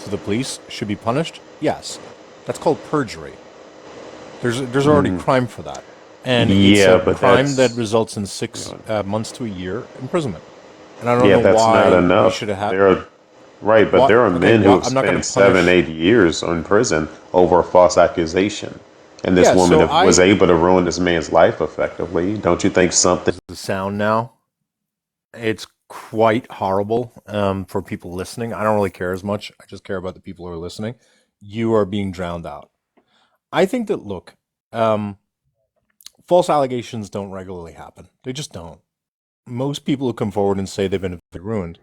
to the police should be punished? Yes. That's called perjury. There's already crime for that. And it's Yeah, a but crime that that's results in 6 months to a year imprisonment. And I don't yeah, know that's not why we enough. should have had. There are right, but What? there are Okay, men who well, have I'm not going spent to seven, punish. 8 years in prison over a false accusation, and this Yeah, woman so was I. able to ruin this man's life effectively. Don't you think something? The sound now. It's quite horrible for people listening. I don't really care as much. I just care about the people who are listening. You are being drowned out. I think that, look, um, false allegations don't regularly happen. They just don't. Most people who come forward and say they've been ruined,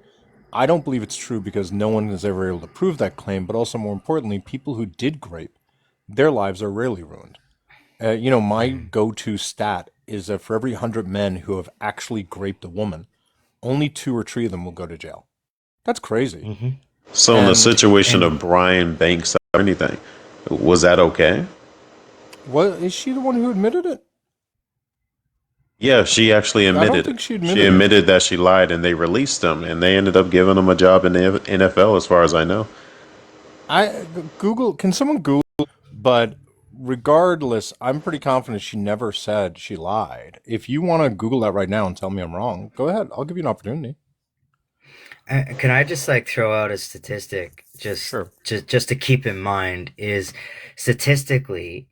I don't believe it's true because no one is ever able to prove that claim. But also, more importantly, people who did grape, their lives are rarely ruined. My go-to stat is that for every 100 men who have actually raped a woman, only 2 or 3 of them will go to jail. That's crazy. Hmm. So in the And situation And of Brian Banks or anything, was that okay? what is she the one who admitted it? Yeah, she actually I don't admitted it. think she She admitted it. admitted that she lied, and they released him, and they ended up giving him a job in the NFL, as far as I know. I Google. Can someone Google? But regardless, I'm pretty confident she never said she lied. If you want to Google that right now and tell me I'm wrong, go ahead. I'll give you an opportunity. can I just like throw out a statistic Sure. just to keep in mind is statistically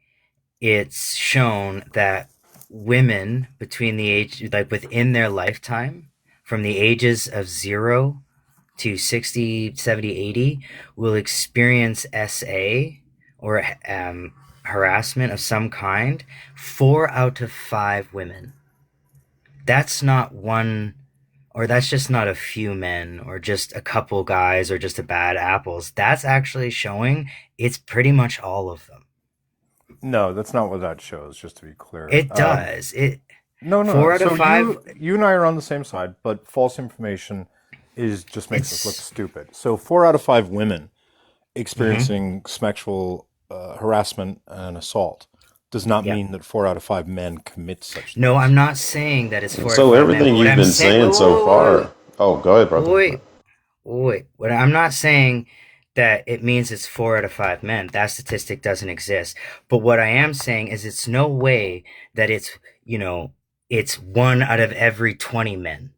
it's shown that women between the age like within their lifetime from the ages of 0 to 60, 70, 80 will experience SA or harassment of some kind 4 out of 5 women. That's not one, or that's just not a few men or just a couple guys or just a bad apples. That's actually showing it's pretty much all of them. No, that's not what that shows. Just to be clear. It does. It No, no, four no. out of So five. you and I are on the same side, but false information is just makes us look It's stupid. So 4 out of 5 women mhm. experiencing sexual harassment and assault does not Yeah. mean that 4 out of 5 men commit such No, things. I'm not saying that it's four out of So five men, but everything what you've I'm been saying, saying so far. Oh, go ahead, brother. wait, wait. What I'm not saying that it means it's 4 out of 5 men. That statistic doesn't exist. But what I am saying is it's no way that you know, it's 1 out of every 20 men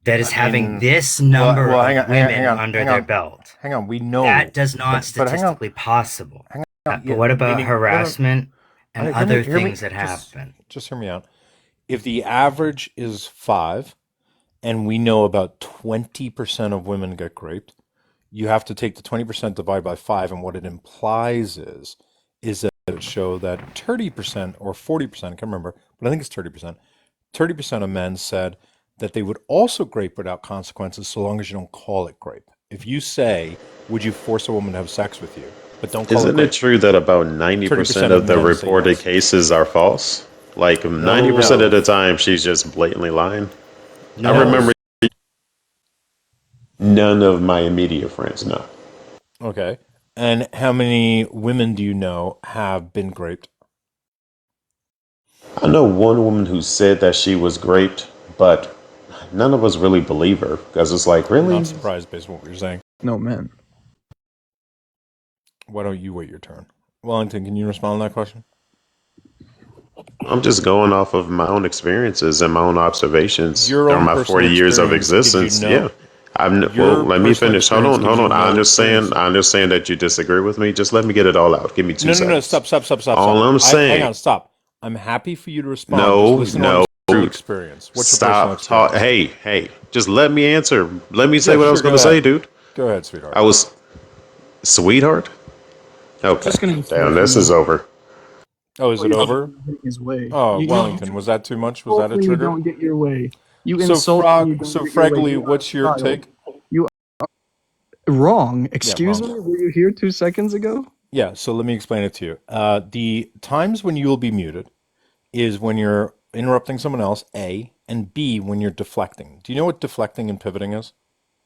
that I is having mean, this well, number well, hang of on, hang on, hang women on, under hang their on, belt. hang on. We That know, does not but hang on, statistically possible. hang on. But Yeah, what about meaning no, no. harassment and Hear me, other hear me. things that happen? Just hear me out. If the average is 5, and we know about 20% of women get raped, you have to take the 20% divided by 5, and what it implies is that it show that 30% or 40%, I can't remember, but I think it's 30%. 30% of men said that they would also grape without consequences so long as you don't call it grape. If you say, would you force a woman to have sex with you, but don't call it Isn't it grape, true that about 90% 30% of of the men say reported yes. cases are false? Like 90% of No, the time, she's just blatantly lying. I no. remember none of my immediate friends know. Okay. And how many women do you know have been raped? I know one woman who said that she was raped, but none of us really believe her because it's like, I'm not really? surprised based on what you're saying. No, man. Why don't you wait your turn? Wellington, can you respond to that question? I'm just going off of my own experiences and my own observations Your during own my personal 40 years of experience gives you existence. Yeah. no. Well, Your let me personal finish. experience Hold gives you on. I no understand. experience. I understand that you disagree with me. Just let me get it all out. Give me two No, no, no. seconds. Stop, stop, stop, stop, All stop. I'm Hang on. saying, Stop. I'm happy for you to respond. Just no, listen to what I'm no, saying. dude. Experience. What's your personal Stop talk. experience? Hey. Just let me answer. Let me say Yeah, what I was sure. going Go to say, ahead. dude. Go ahead, I sweetheart. was sweetheart. Okay. Just gonna say Damn, for this is me, over. Oh, is it always over? getting his way. Oh, You Wellington, was that too much? Was insult that a when you trigger? don't get your way. You So, insult when you So don't get your way. Fragley, You are a what's your child. take? You are wrong. Yeah, Excuse wrong. me. Were you here 2 seconds ago? Yeah, so let me explain it to you. The times when you will be muted is when you're interrupting someone else, A, and B, when you're deflecting. Do you know what deflecting and pivoting is?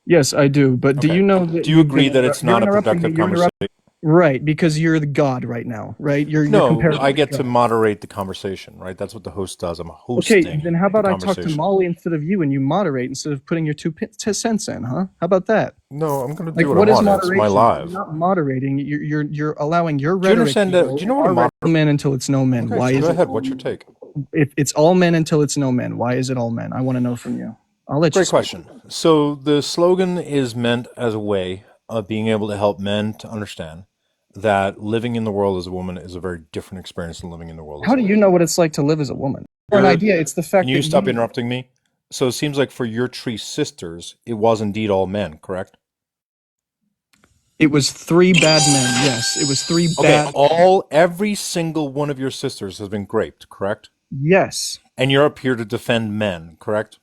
Yes, I do. But do Okay. you know that Do you you've been agree that it's you're not a interrupting me? productive You're interrupting. conversation? Right, because you're the god right now, right? You're No, comparable I to get to God. moderate the conversation, right? That's what the host does. I'm Okay, hosting then how the about I talk to conversation. Molly instead of you, and you moderate instead of putting your two cents in, huh? How about that? No, I'm going to Like, do what I what is want. It's my moderation? You're live. not moderating. You're allowing your Do you rhetoric understand to that? Do go. you know what a Our mod? men until it's no men. Okay, Why so go is it? ahead. What's your take? If it's all men until it's no men, why is it all men? I want to know from you. I'll let you Great speak. question. So the slogan is meant as a way of being able to help men to understand that living in the world as a woman is a very different experience than living in the world as How a do man. you know what it's like to live as a woman? For an idea, it's the Can fact you that stop you. interrupting me? So it seems like for your three sisters, it was indeed all men, correct? It was three bad men. Yes, it was three Okay, bad. every single one of your sisters has been raped, correct? Yes. And you're up here to defend men, correct?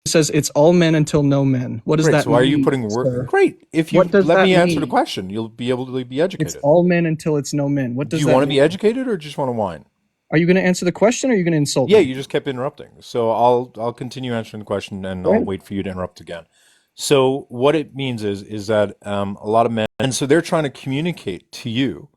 It says it's all men until no men. What does Great. that So why are you mean, putting word? sir? Great. If What you does let that me answer the mean? question, you'll be able to be It's educated. all men until it's no men. What Do does you that want to be mean? educated or just want to whine? Are you going to answer the question or are you going to insult Yeah, me? you just kept interrupting. So I'll continue answering the question and I'll Right? wait for you to interrupt again. So what it means is that a lot of men, and so they're trying to communicate to you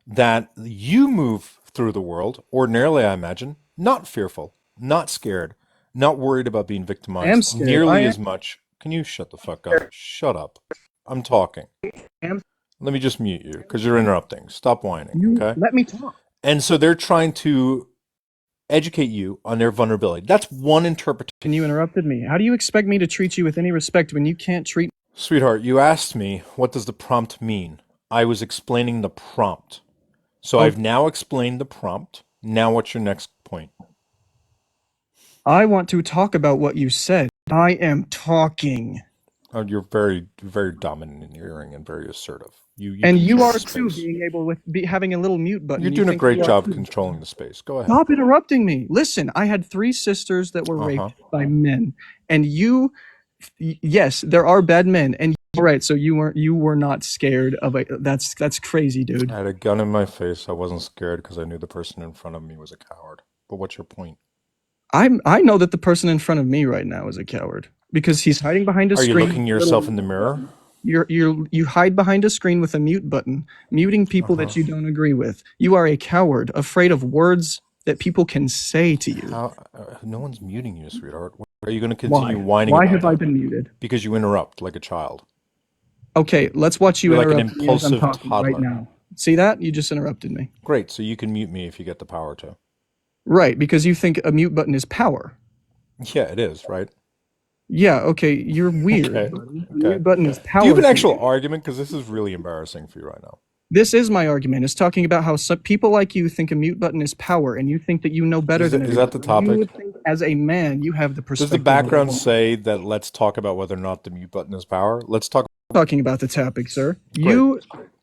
that you move through the world ordinarily, I imagine, not fearful, not scared, not worried about being I am victimized scared. I nearly am as much. Can you shut the fuck up? Shut up. I'm talking. am- Let me just mute you because you're interrupting. Stop whining, You okay? let me talk. And so they're trying to educate you on their vulnerability. That's one interpretation. And you interrupted me. How do you expect me to treat you with any respect when you can't treat Sweetheart, you asked me, what does the prompt mean? I was explaining the prompt. So me? I've now explained the prompt. Now what's your next point? I want to talk about what you said. I am talking. Oh, you're very, very dominant in your hearing and very assertive. You And you control are the too, space. being able with having a little mute You're button. You doing a think great you are job too. controlling the space. Go ahead. Stop interrupting me. Listen, I had three sisters that were Uh-huh. raped by men, and yes, there are bad men, and all right, so you were not scared of a. That's crazy, dude. I had a gun in my face. I wasn't scared because I knew the person in front of me was a coward. But what's your point? I know that the person in front of me right now is a coward because he's hiding behind a Are you screen. looking yourself in the mirror? You hide behind a screen with a mute button, muting people Uh-huh. that you don't agree with. You are a coward, afraid of words that people can say to you. How? No one's muting you, sweetheart. Are you going to continue Why? whining Why about have I that? been muted? Because you interrupt like a child. Okay, let's watch you You're like an interrupt me as I'm impulsive talking right toddler. now. See that? You just interrupted me. Great, so you can mute me if you get the power to. Right, because you think a mute button is power. Yeah, it is, right? Yeah, okay, you're weird, Okay, buddy. The okay. mute button is Do you have power an to actual you. argument? Because this is really embarrassing for you right now. This is my argument. It's talking about how some people like you think a mute button is power, and you think that you know better than Is that everybody. the You topic? would think, as a man, you have the Does the perspective of a background woman. say that let's talk about whether or not the mute button is power? Let's talk. Talking about the topic, sir. Great.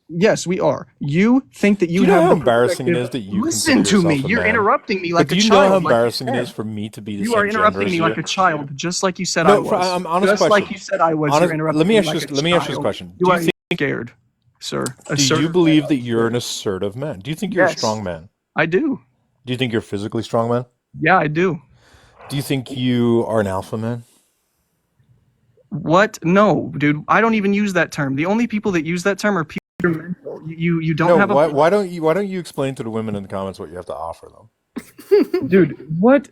Yes, we are. You think that Do you you know have how the embarrassing it perspective. is that you Listen consider to me. yourself a You're man? interrupting me But like do a you know how child, like you embarrassing it is said. for me to be the You are same gender interrupting as me like you? a child, just like you said I No, was. honest Just like question. you said I was. You're Let interrupting me me ask like you. a Let me ask you this child. question. You are scared, sir. Do you Assertive believe man. that you're an assertive man? Do you think you're a Yes, strong man? I do. Do you think you're a physically strong man? Yeah, I do. Do you think you are an alpha man? What? No, dude. I don't even use that term. The only people that use that term are people who are mental. You don't No. have a Why don't you explain to the women in the comments what you have to offer them? dude. What?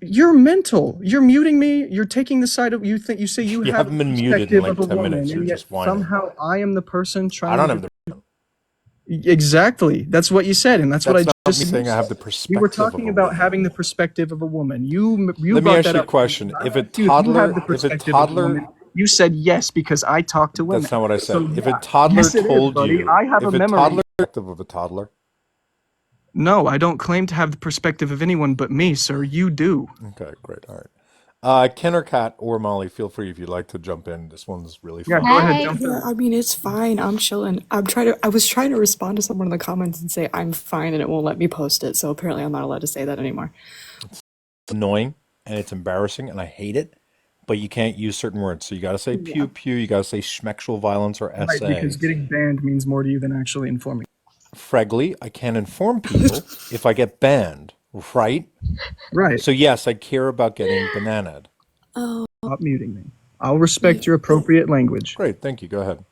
You're mental. You're muting me. You're taking the side of you say you You have a haven't been muted in perspective of like a 10 woman, minutes. You're and yet just whining. somehow I am the person I trying don't to have the. exactly. That's what you said, and that's what I That's not me just saying I have the we were perspective of talking a about woman. having the perspective of a woman. You Let me brought ask that you a up. question. I asked you if you have the perspective of a woman. You said yes because I talk to women. That's not what I So said. If a yeah, toddler yes it is, told buddy. you, I have a if a memory. toddler, perspective of a toddler. No, I don't claim to have the perspective of anyone but me, sir. You do. Okay, great. All right. Ken or Kat or Molly, feel free if you'd like to jump in. This one's really Yeah, fun. go ahead, Hi. jump Yeah, in. I mean, it's fine. I'm chilling. I was trying to respond to someone in the comments and say I'm fine, and it won't let me post it. So apparently, I'm not allowed to say that anymore. It's annoying and it's embarrassing and I hate it, but you can't use certain words. So you got to say Yeah. pew pew. You got to say schmexual violence or Right, because SA. getting banned means more to you than actually informing. Fregly, I can't inform people if I get banned, right? Right. So yes, I care about getting bananaed. Oh, Stop muting me. I'll respect your appropriate language. Great, thank you. Go ahead.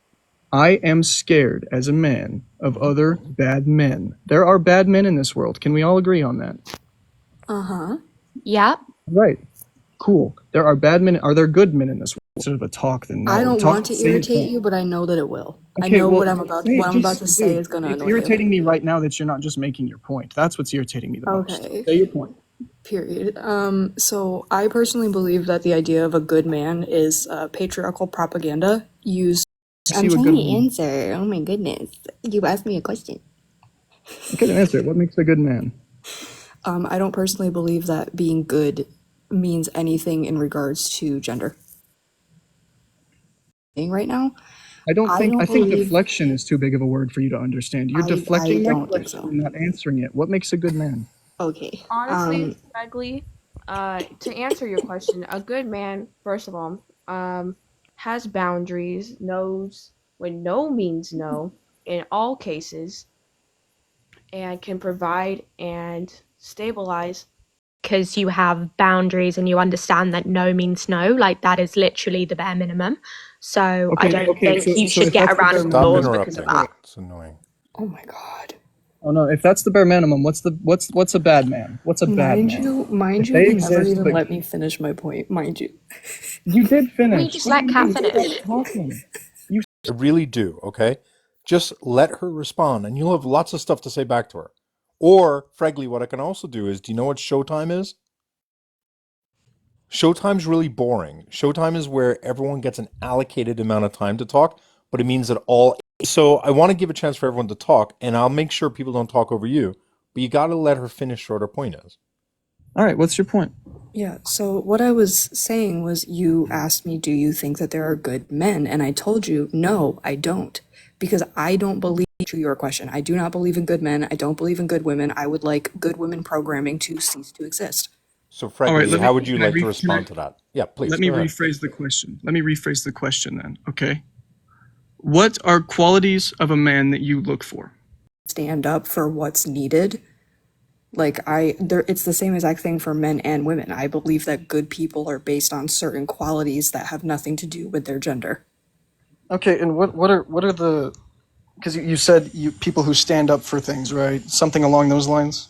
I am scared as a man of other bad men. There are bad men in this world. Can we all agree on that? Uh-huh. Yep. Right. Cool. There are bad men. Are there good men in this world? Instead of a talk, then no. I don't want to Say your irritate point. you, but I know that it will. I Okay, know well, what I'm say it. about to Just, say dude, is gonna it's annoy you. irritating me right now that you're not just making your point. That's what's irritating me the most. Okay. Say your point. Period. So I personally believe that the idea of a good man is patriarchal propaganda used. See I'm what trying good to man. answer. Oh my goodness. You asked me a question. Okay, then answer it. What makes a good man? I don't personally believe that being good means anything in regards to gender. Right now, I think believe deflection is too big of a word for you to understand. You're I deflecting my don't think question so. and not answering it. What makes a good man? Okay. Honestly, Bagley, to answer your question, a good man, first of all, has boundaries, knows when no means no in all cases, and can provide and stabilize. Because you have boundaries and you understand that no means no, like that is literally the bare minimum. So I don't think you so should if get that's the bare around Stop laws minimum, because of interrupting. that. It's annoying. Oh my god. oh no, if that's the bare minimum, what's a bad man? What's a bad man? Mind If you, they he never exist, even but let me finish my point, mind you. you did finish. We just What do let you Kat mean? finish. Stop talking. I really do, okay? Just let her respond and you'll have lots of stuff to say back to her. Or, frankly, what I can also do is, do you know what showtime is? Showtime's really boring. Showtime is where everyone gets an allocated amount of time to talk, but it means that all. So I want to give a chance for everyone to talk, and I'll make sure people don't talk over you, but you got to let her finish what her point is. All right, what's your point? Yeah, so what I was saying was you asked me, do you think that there are good men? And I told you, no, I don't. Because I don't believe, to your question, I do not believe in good men. I don't believe in good women. I would like good women programming to cease to exist. So, All right, frankly, how would you like to respond to that? Yeah, please, let me go ahead. rephrase the question. Let me rephrase the question then, okay? What are qualities of a man that you look for? Stand up for what's needed. It's the same exact thing for men and women. I believe that good people are based on certain qualities that have nothing to do with their gender. Okay, and what are the, because you said people who stand up for things, right? Something along those lines.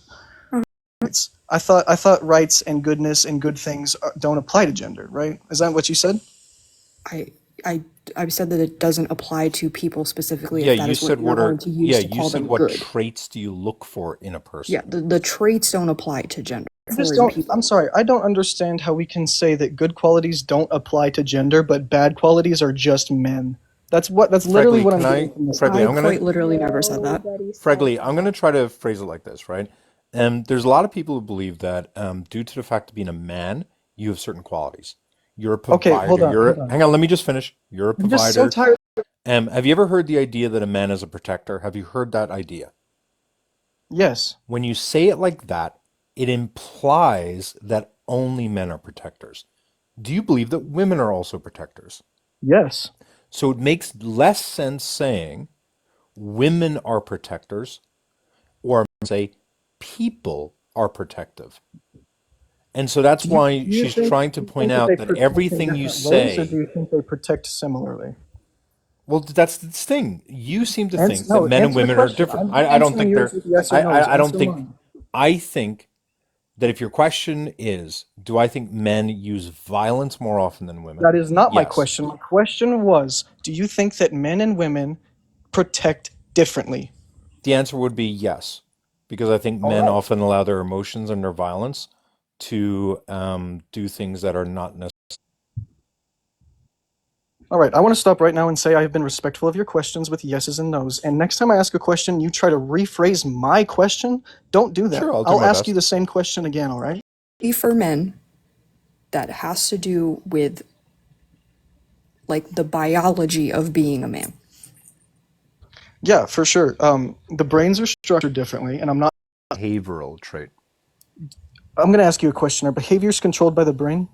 I thought rights and goodness and good things don't apply to gender, right? Is that what you said? I I I said that it doesn't apply to people specifically Yeah, if that you is what said you're what going are. to Yeah, use to you call said them what good. traits do you look for in a Yeah, person? the traits don't apply to gender I just for don't. people. I'm sorry. I don't understand how we can say that good qualities don't apply to gender, but bad qualities are just men. That's literally Frankly, what can I'm getting I? from this. Frankly, I I'm gonna. quite literally never said that. Frankly, I'm gonna try to phrase it like this, right? There's a lot of people who believe that due to the fact of being a man, you have certain qualities. You're a Okay, provider. hold on. Hang on, let me just finish. You're a I'm just so provider. tired. Have you ever heard the idea that a man is a protector? Have you heard that idea? Yes. When you say it like that, it implies that only men are protectors. Do you believe that women are also protectors? Yes. So it makes less sense saying women are protectors or say people are protective. And so that's why she's trying to Do you point think that they out that protect in everything you different ways, or do say, you think they protect similarly? well, that's the thing. You seem to think that No, men and answer the women are question. different. I'm I don't answering think yours they're, with yes or no's. I don't Answer think, mine. I think that if your question is, do I think men use violence more often than women? That is not my Yes. question. My question was, do you think that men and women protect differently? The answer would be yes, because I think All men right. often allow their emotions and their violence to do things that are not necessary. All right. I want to stop right now and say I have been respectful of your questions with yeses and nos. And next time I ask a question, you try to rephrase my question. Don't do that. Sure, I'll do I'll my ask you best. the same question again. All right. For men, that has to do with like the biology of being a man. Yeah, for sure. The brains are structured differently, and Behavioral trait. I'm going to ask you a question. Are behaviors controlled by the brain?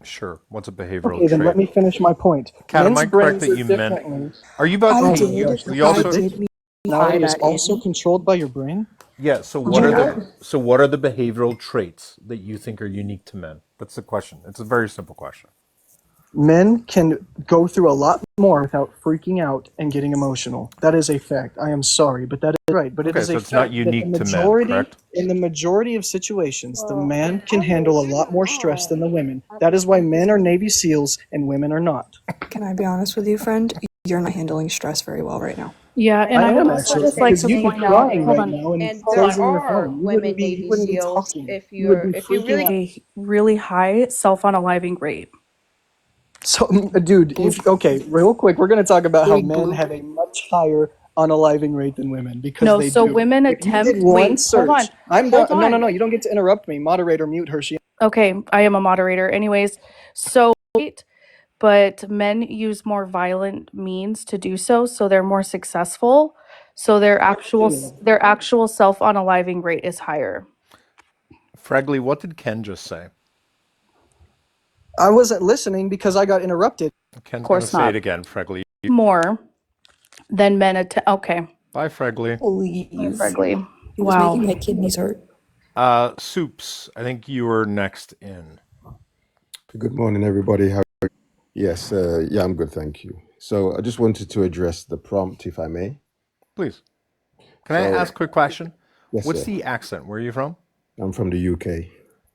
Sure. What's a behavioral Okay, then let trait? me finish my point. Kat, am Men's I correct brains that are you meant? differently. Are you about I to? Oh my did. gosh, We I also. did mean to tie personality is that also in. controlled by your brain? Yeah. So what are Yeah. the? So what are the behavioral traits that you think are unique to men? That's the question. It's a very simple question. Men can go through a lot more without freaking out and getting emotional. That is a fact. I am sorry, but that is right. But it Okay, is so a it's not fact that unique to men, correct? in the majority of situations, the man can handle a lot more stress than the women. That is why men are Navy SEALs and women are not. Can I be honest with you, friend? You're not handling stress very well right now. Yeah, and I I would am also actually, just like because to you'd be point out, crying hold right on, now and And there closing your are phone. women You Navy wouldn't be SEAls talking. if You would be you freaking out. a really high self-unaliving rate. So, dude, okay, real quick, we're going to talk about how Big men bloop. have a much higher unaliving rate than women because No, they so do. women If you did attempt. one Wait, hold on, search, I'm hold done. No, no, on. no, you don't get to interrupt me. Moderator, mute her. She. Okay, I am a moderator. Anyways, so but men use more violent means to do so, so they're more successful. So their actual self-unaliving rate is higher. Fregley, what did Ken just say? I wasn't listening because I got interrupted. Ken's Of going to course say it not. again, Fregley. More than men attempt. Okay, Bye, Fregley. Please. Fregley. He was Wow. making my kidneys hurt. Soups, I think you were next in. Good morning, everybody. Yes, yeah, I'm good, thank you. So I just wanted to address the prompt, if I may. Please. Can I So, ask a quick question? yes, What's sir. the accent? Where are you from? I'm from the UK.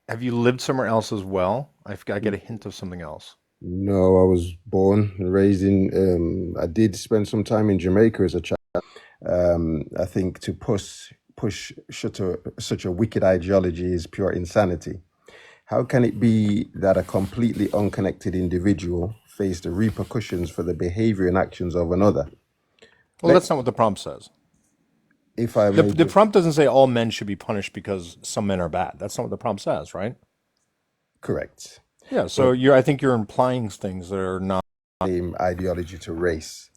Have you lived somewhere else as well? I get a hint of something else. No, I was born and raised in. I did spend some time in Jamaica as a child. I think to push such a wicked ideology is pure insanity. How can it be that a completely unconnected individual face the repercussions for the behavior and actions of another? Well, that's not what the prompt says. If I The, may the just prompt doesn't say all men should be punished because some men are bad. That's not what the prompt says, right? correct. Yeah, so I think you're implying things that are not. Same ideology to race.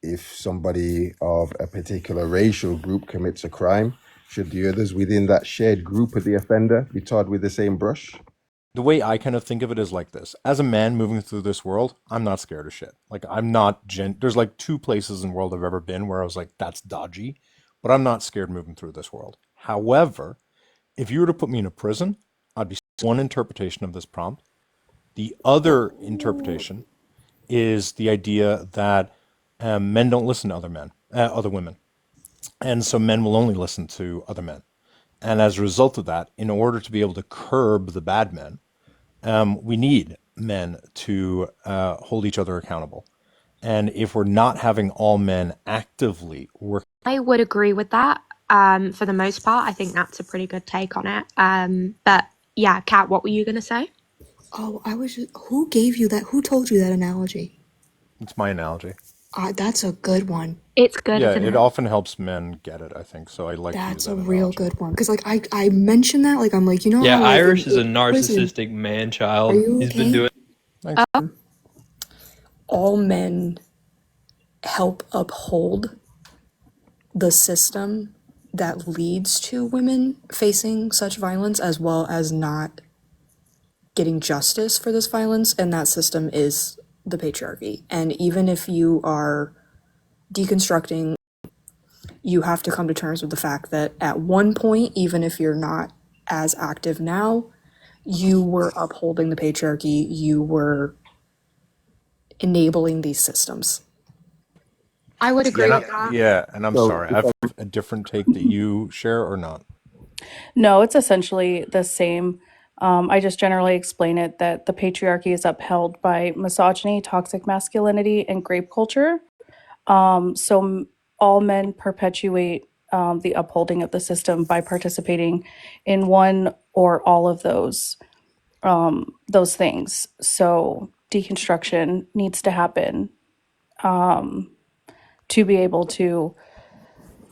If somebody of a particular racial group commits a crime, should the others within that shared group of the offender be tarred with the same brush? The way I kind of think of it is like this. As a man moving through this world, I'm not scared of shit. Like, I'm not there's like two places in the world I've ever been where I was like, that's dodgy, but I'm not scared moving through this world. However, if you were to put me in a prison, I'd be one interpretation of this prompt. The other interpretation is the idea that men don't listen to other women, and so men will only listen to other men. And as a result of that, in order to be able to curb the bad men, we need men to hold each other accountable. And if we're not having all men actively work, I would agree with that. For the most part, I think that's a pretty good take on it. But yeah, Kat, what were you gonna say? Oh, who gave you that? Who told you that analogy? it's my analogy. That's a good one. It's good, Yeah, isn't it it? often helps men get it, I think. So I like to use That's that a real analogy. good one. Because, like, I mentioned that, like, I'm like, you know Yeah, how, like, Irish is a in prison, narcissistic man are child. you He's been okay? doing Thanks. All men help uphold the system that leads to women facing such violence, as well as not getting justice for this violence, and that system is the patriarchy. And even if you are deconstructing, you have to come to terms with the fact that at one point, even if you're not as active now, you were upholding the patriarchy, you were enabling these systems. I would Yeah, agree with that. yeah, and I'm So, sorry. I have a different take that you share or not. No, it's essentially the same. I just generally explain it that the patriarchy is upheld by misogyny, toxic masculinity, and grape culture. All men perpetuate the upholding of the system by participating in one or all of those things. So deconstruction needs to happen to be able to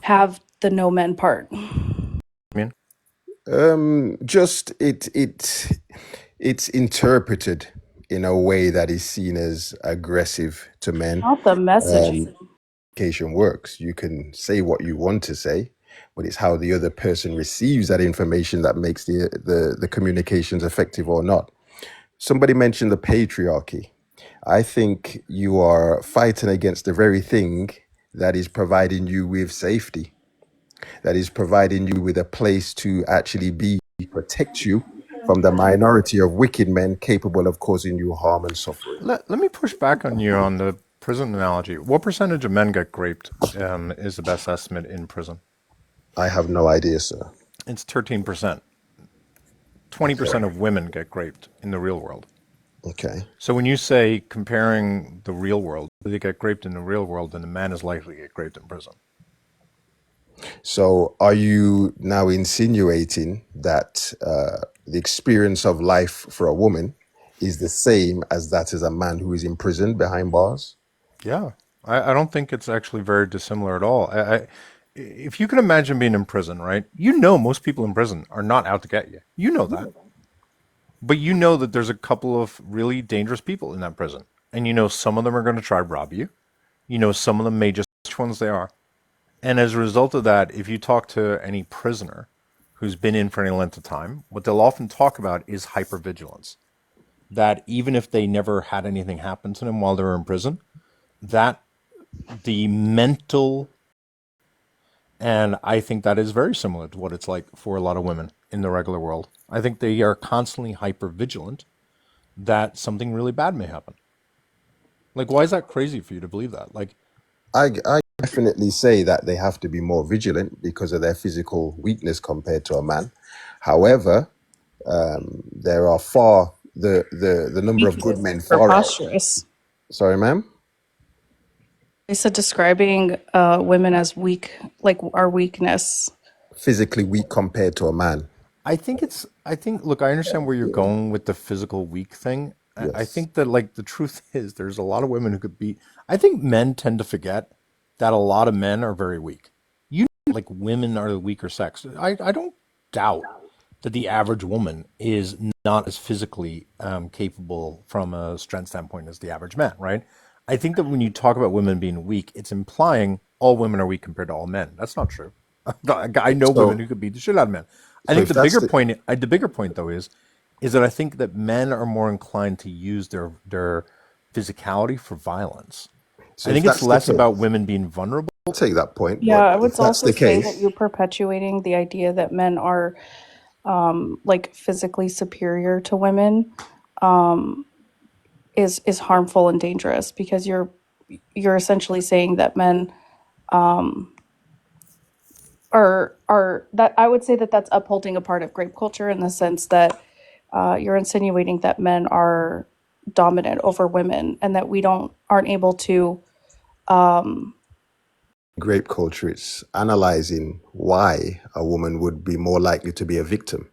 have the no men part. I mean, just it's interpreted in a way that is seen as aggressive to men. Not the messaging. Communication works. You can say what you want to say, but it's how the other person receives that information that makes the communications effective or not. Somebody mentioned the patriarchy. I think you are fighting against the very thing that is providing you with safety, that is providing you with a place to actually be, protect you from the minority of wicked men capable of causing you harm and suffering. Let me push back on you on the prison analogy. What percentage of men get raped is the best estimate in prison? I have no idea, sir. It's 13%. 20% of women get raped in the real world. Okay. So when you say comparing the real world, they get raped in the real world, then the man is likely to get raped in prison. So are you now insinuating that the experience of life for a woman is the same as that as a man who is imprisoned behind bars? Yeah, I don't think it's actually very dissimilar at all. If you can imagine being in prison, right? You know most people in prison are not out to get you. You know that. But you know that there's a couple of really dangerous people in that prison. And you know some of them are going to try to rob you. You know some of them may just which ones they are. And as a result of that, if you talk to any prisoner who's been in for any length of time, what they'll often talk about is hypervigilance. That even if they never had anything happen to them while they were in prison, that the mental, and I think that is very similar to what it's like for a lot of women in the regular world. I think they are constantly hyper vigilant that something really bad may happen. Like, why is that crazy for you to believe that? Like, I definitely say that they have to be more vigilant because of their physical weakness compared to a man. However, there are the number of good men Or far out. posturous. Sorry, ma'am? They said describing women as weak, like our weakness. Physically weak compared to a man. I think, look, I understand where you're going with the physical weak thing. I Yes. think that, like, the truth is there's a lot of women who could be, I think men tend to forget that a lot of men are very weak. You know, like, women are the weaker sex. I don't doubt that the average woman is not as physically capable from a strength standpoint as the average man, right? I think that when you talk about women being weak, it's implying all women are weak compared to all men. That's not true. I know women So who could beat the shit out of men. I so think if that's the bigger point though is that I think that men are more inclined to use their physicality for violence. so I if think it's that's the less case, about women being vulnerable. I'll take that point, Yeah, but I would if that's also the say that case, you're perpetuating the idea that men are like physically superior to women is harmful and dangerous because you're essentially saying that men are that I would say that that's upholding a part of grape culture in the sense that you're insinuating that men are dominant over women and that we aren't able to grape culture is analyzing why a woman would be more likely to be a victim.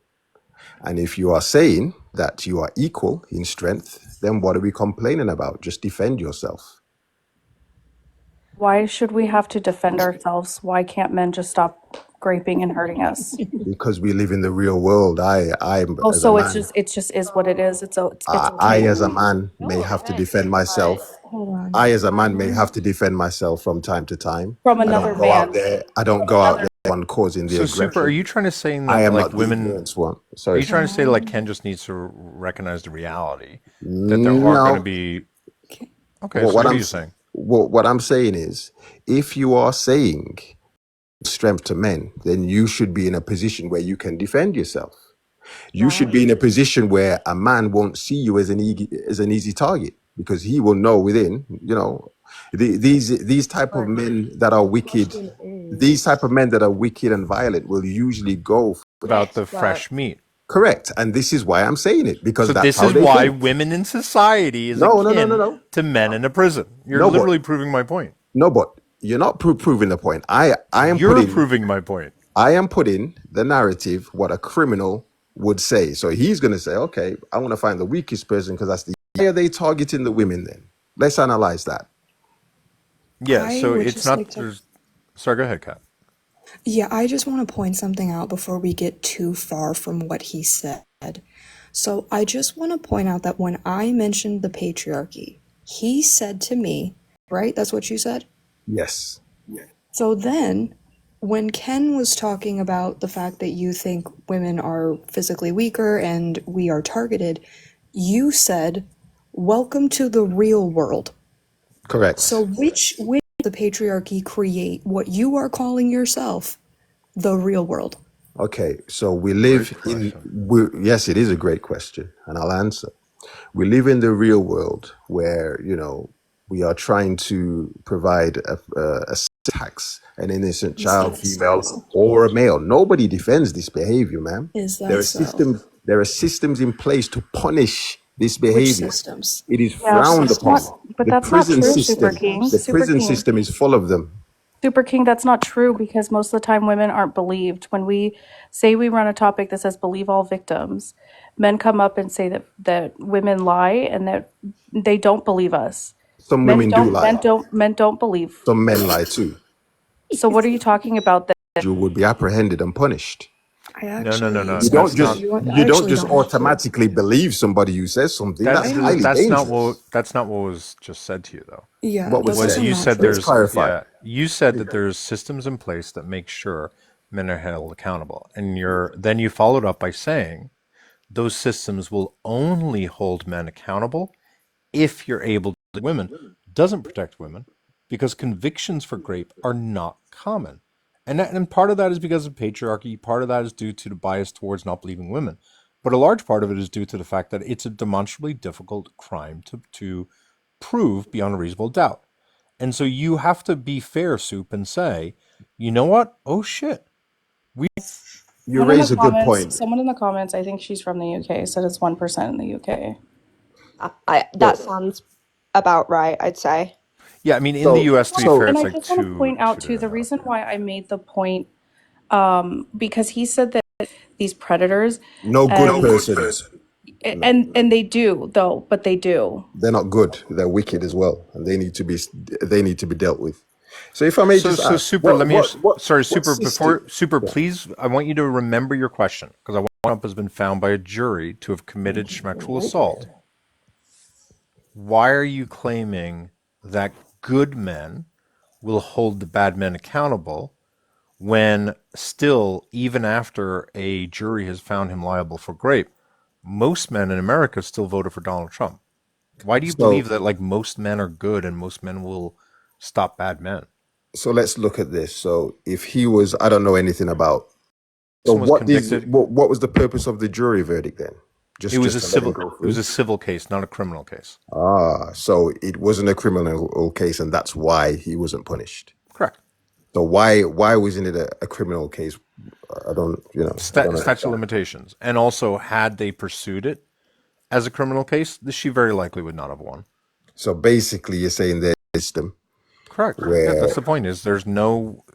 And if you are saying that you are equal in strength, then what are we complaining about? Just defend yourself. why should we have to defend ourselves? Why can't men just stop graping and hurting us? Because we live in the real world. I Oh, as a so man, it's just is what it is. It's I okay. as a man may have to defend myself. Hold on. I as a man may have to defend myself from time to time. From I another don't go out man. there. I don't go out there on causing the So, Super, are aggression. you trying to say I that, am like, not the women, ignorance one. are Sorry, you sir. trying to say, like, Ken just needs to recognize the reality that there are going to No. be, okay, Well, so what are you saying? what I'm saying is, if you are saying strength to men, then you should be in a position where you can defend yourself. You should be in a position where a man won't see you as an easy target because he will know within, these type of But men that are the wicked, question these type is, of men that are wicked and violent will usually go About yes, the but fresh meat. correct. And this is why I'm saying it, because So that's this how is they why think. women in society is No, no, no, no, akin no. to men in a prison. You're No, but literally proving my point. no, but you're not proving the point. I am You're putting proving my point. the narrative what a criminal would say. So he's going to say, okay, I want to find the weakest person because that's the. Why are they targeting the women then? Let's analyze that. Yeah, I so would it's just not. like to. Sorry, go ahead, Kat. Yeah, I just want to point something out before we get too far from what he said. So I just want to point out that when I mentioned the patriarchy, he said to me, right? That's what you said? Yes. So then, when Ken was talking about the fact that you think women are physically weaker and we are targeted, you said, "Welcome to the real world." Correct. So which the patriarchy create what you are calling yourself the real world? Okay, so we Great live in question. yes, it is a great question, and I'll answer. We live in the real world where we are trying to provide a tax an innocent Is child, that female so? or a male. Nobody defends this behavior, man. Is There that are so? systems. There are systems in place to punish this Which behavior. systems? It is Yeah, Which but frowned that's upon. not systems? but The that's not prison true, Which Super system. King. The systems? Super prison King. system is full of them. Super King, that's not true because most of the time women aren't believed. When we say we run a topic that says believe all victims, men come up and say that women lie and that they don't believe us. Some Men women do don't men lie. don't men don't believe. Some men lie too. So what are you talking about that You would be apprehended and punished. I No, no, no, actually no. You don't That's don't. just not. I you don't actually just don't have to. automatically believe somebody who says something. That That's I highly that's not what dangerous. that's not what was just said to you though. Yeah, What was that's Was also said? you not said Let's true. there's clarify. yeah, you said that there's systems in place that make sure men are held accountable. And you followed up by saying those systems will only hold men accountable if you're able to women. Doesn't protect women because convictions for rape are not common. And part of that is because of patriarchy, part of that is due to the bias towards not believing women. But a large part of it is due to the fact that it's a demonstrably difficult crime to prove beyond a reasonable doubt. And so you have to be fair, Soup, and say, you know what? Oh shit. We You raise a good point. someone in the comments, I think she's from the UK, said it's 1% in the UK. That So sounds about right, I'd say. yeah, I mean in the so US to be fair, so And it's I like just want to point two out to too the the reason yeah. why I made the point because he said that these predators no good and person. No, and they do though, but they do. they're not good. They're wicked as well, and they need to be dealt with. So if I may So just so ask, super, let me sorry, what super system? before super Yeah. please I want you to remember your question because I want Trump has been found by a jury to have committed sexual assault. Why are you claiming that good men will hold the bad men accountable when still, even after a jury has found him liable for rape, most men in America still voted for Donald Trump? Why do you believe So that like most men are good and most men will stop bad men? so let's look at this. So if he was, I don't know anything about. So Someone was convicted. what was the purpose of the jury verdict then? Just to let him go It was through. a civil case, not a criminal case. Ah, so it wasn't a criminal case, and that's why he wasn't punished. Correct. So why wasn't it a criminal case? I don't Statute of understand. limitations. And also, had they pursued it as a criminal case, she very likely would not have won. So basically, you're saying there's a system Correct. Yeah, that's where the point. Is there's no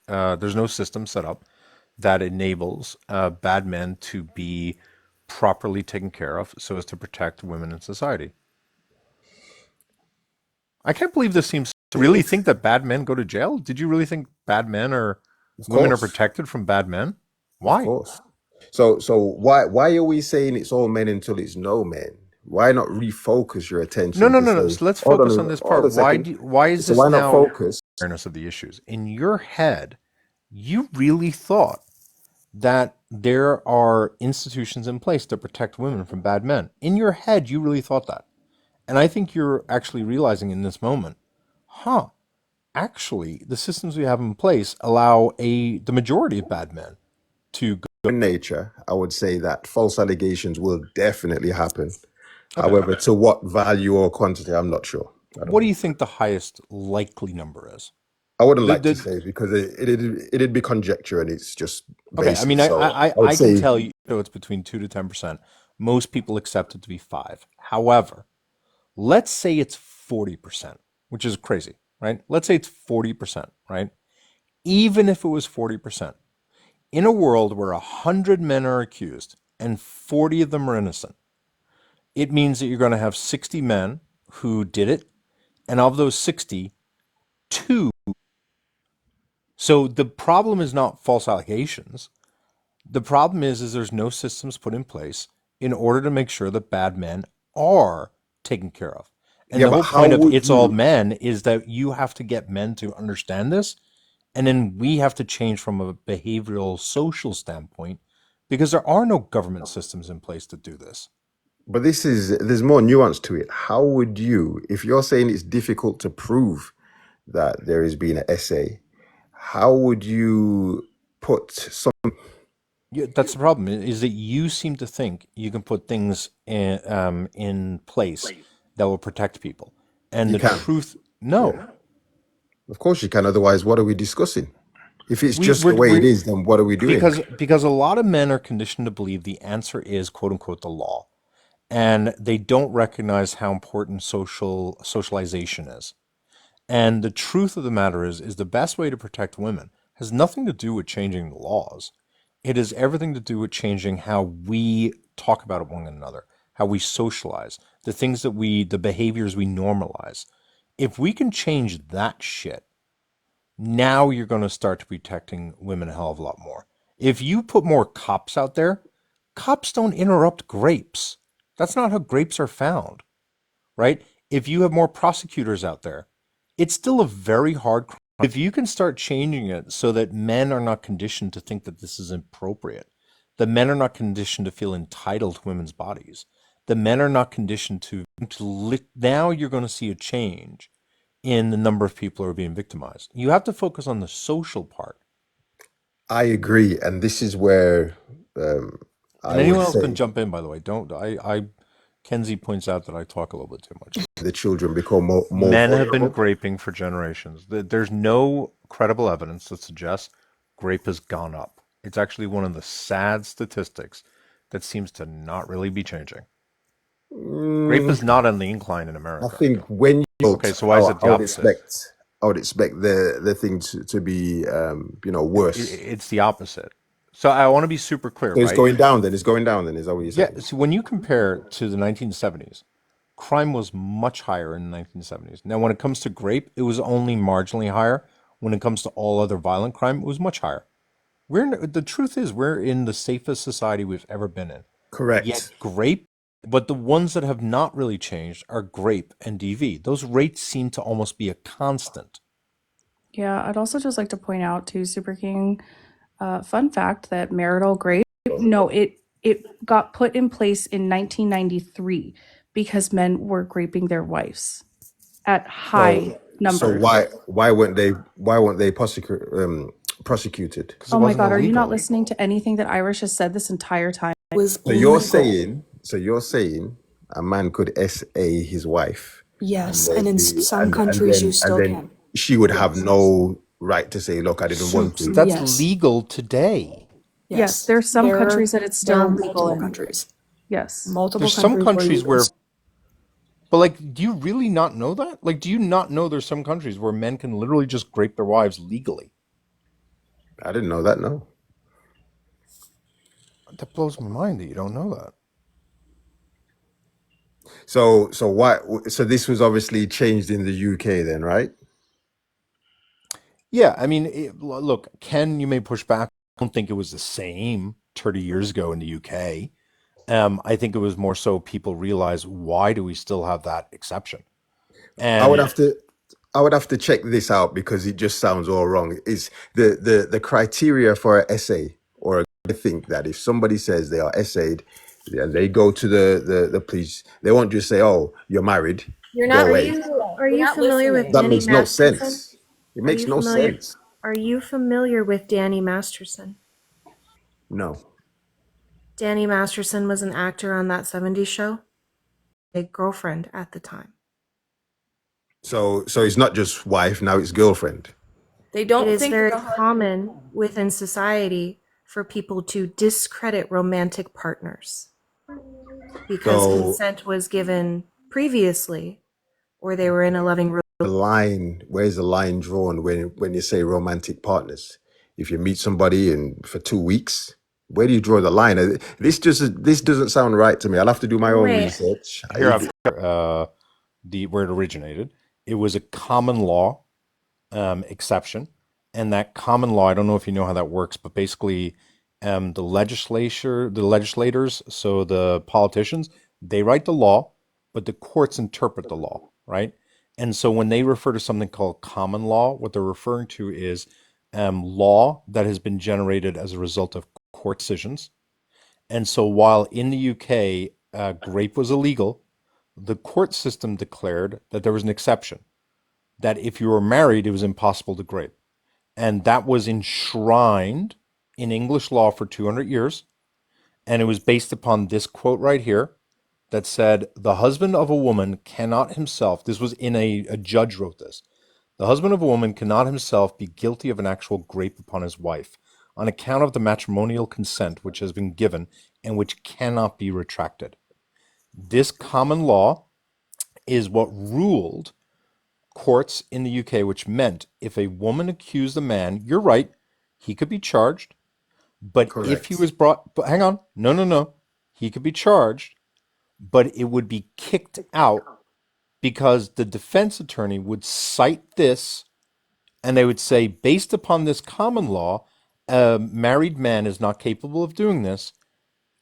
there's no system set up that enables bad men to be properly taken care of so as to protect women in society. I can't believe this seems to really think that bad men go to jail. Did you really think bad men or of women are course, protected from bad men? of Why? course. So why are we saying it's all men until it's no men? Why not refocus your No, attention no, to no, no. say, So let's hold focus on, on this hold part. a second. Why is So this why not now focus? awareness of the issues? In your head, you really thought that there are institutions in place to protect women from bad men. In your head, you really thought that. And I think you're actually realizing in this moment, huh, actually the systems we have in place allow the majority of bad men to go. In nature, I would say that false allegations will definitely happen. Okay. However, to what value or quantity, I'm not sure. I don't What do know. you think the highest likely number is? I wouldn't The, like to the, say because it'd be conjecture and it's just okay, I basic. mean, So I would I can say, tell you it's between 2 to 10%. Most people accept it to be 5. However, let's say it's 40%, which is crazy, right? Let's say it's 40%, right? Even if it was 40%, in a world where 100 men are accused and 40 of them are innocent, it means that you're going to have 60 men who did it, and of those 60, two. So the problem is not false allegations. The problem is there's no systems put in place in order to make sure that bad men are taken care of. And yeah, the but whole how point of would it's all you? men is that you have to get men to understand this, and then we have to change from a behavioral social standpoint because there are no government systems in place to do this. But there's more nuance to it. How would you, if you're saying it's difficult to prove that there has been an essay, how would you? put some. That's the problem, is that you seem to think you can put things in place that will protect people. And You the can, truth, yeah, no. of course you can. Otherwise, what are we discussing? If it's We just the we're, way it we is, then what are we doing? because a lot of men are conditioned to believe the answer is quote unquote the law. And they don't recognize how important socialization is. And the truth of the matter is the best way to protect women has nothing to do with changing the laws. It has everything to do with changing how we talk about one another, how we socialize, the behaviors we normalize. If we can change that shit, now you're going to start to protecting women a hell of a lot more. If you put more cops out there, cops don't interrupt grapes. That's not how grapes are found, right? If you have more prosecutors out there, it's still a very hard crime. If you can start changing it so that men are not conditioned to think that this is appropriate, the men are not conditioned to feel entitled to women's bodies, the men are not conditioned now you're going to see a change in the number of people who are being victimized. You have to focus on the social part. I agree, and this is where um, And I would anyone else can say jump in, by the way. Don't I Kenzie points out that I talk a little bit too much. the children become more Men have been vulnerable. graping for generations. There's no credible evidence that suggests grape has gone up. It's actually one of the sad statistics that seems to not really be changing. Grape Mm, is not on the incline in I America. think when you Okay, vote, so why is it I the would opposite? expect the thing to be worse. It's the opposite. So I want to be super clear, So it's right? going down. Then it's going down. Then is that what you're Yeah, saying? so when you compare to the 1970s, crime was much higher in the 1970s. Now, when it comes to grape, it was only marginally higher. When it comes to all other violent crime, it was much higher. The truth is we're in the safest society we've ever been in. Yet Correct. grape, but the ones that have not really changed are grape and DV. Those rates seem to almost be a constant. Yeah, I'd also just like to point out to Super King, fun fact that marital grape, no, it got put in place in 1993 because men were graping their wives at high So numbers. why weren't they prosecuted? Because it Oh my wasn't God, are you not illegal. listening to anything that Irish has said this entire time? Was So you're legal. saying a man could SA his wife, and Yes, and then in the some countries you and still then can. she would have Yes. no right to say, "Look, I didn't want Soups, to." that's Yes. legal today. Yes, Yes. there's some countries that it's There are still legal multiple in. countries. Yes. Multiple There's some countries where you countries can. where, but like, do you really not know that? Like, do you not know there's some countries where men can literally just grape their wives legally? I didn't know that. No. That blows my mind that you don't know that. So why? So this was obviously changed in the UK then, right? Yeah, I mean, look, Ken, you may push back. I don't think it was the same 30 years ago in the UK. I think it was more so people realize, why do we still have that exception? I would And have to I would have to check this out because it just sounds all wrong. Is the criteria for an essay, or I think that if somebody says they are essayed and they go to the police, they won't just say, "Oh, you're married, You're go not. away." Are you familiar with That Danny makes no Masterson? sense. It Are makes you no familiar? sense. Are you familiar with Danny Masterson? No. Danny Masterson was an actor on that '70s show. A girlfriend at the time. So it's not just wife, now it's girlfriend. They It don't is think very that the common within society for people to discredit romantic partners because So consent was given previously or they were in a loving where's the line drawn when you say romantic partners? If you meet somebody and for 2 weeks, where do you draw the line? This doesn't sound right to me. I'll have to do my own Wait, research. here I've the where it originated. It was a common law exception, and that common law, I don't know if you know how that works, but basically, the legislators, so the politicians, they write the law, but the courts interpret the law, right? And so when they refer to something called common law, what they're referring to is law that has been generated as a result of court decisions. And so while in the UK, grape was illegal, the court system declared that there was an exception, that if you were married, it was impossible to grape. And that was enshrined in English law for 200 years, and it was based upon this quote right here that said, the husband of a woman cannot himself, this was in a judge wrote this, the husband of a woman cannot himself be guilty of an actual grape upon his wife on account of the matrimonial consent which has been given and which cannot be retracted. This common law is what ruled courts in the UK, which meant if a woman accused a man, you're right, he could be charged. But if he Correct. was brought, but hang on, no, no, no, he could be charged, but it would be kicked out because the defense attorney would cite this and they would say, based upon this common law, a married man is not capable of doing this,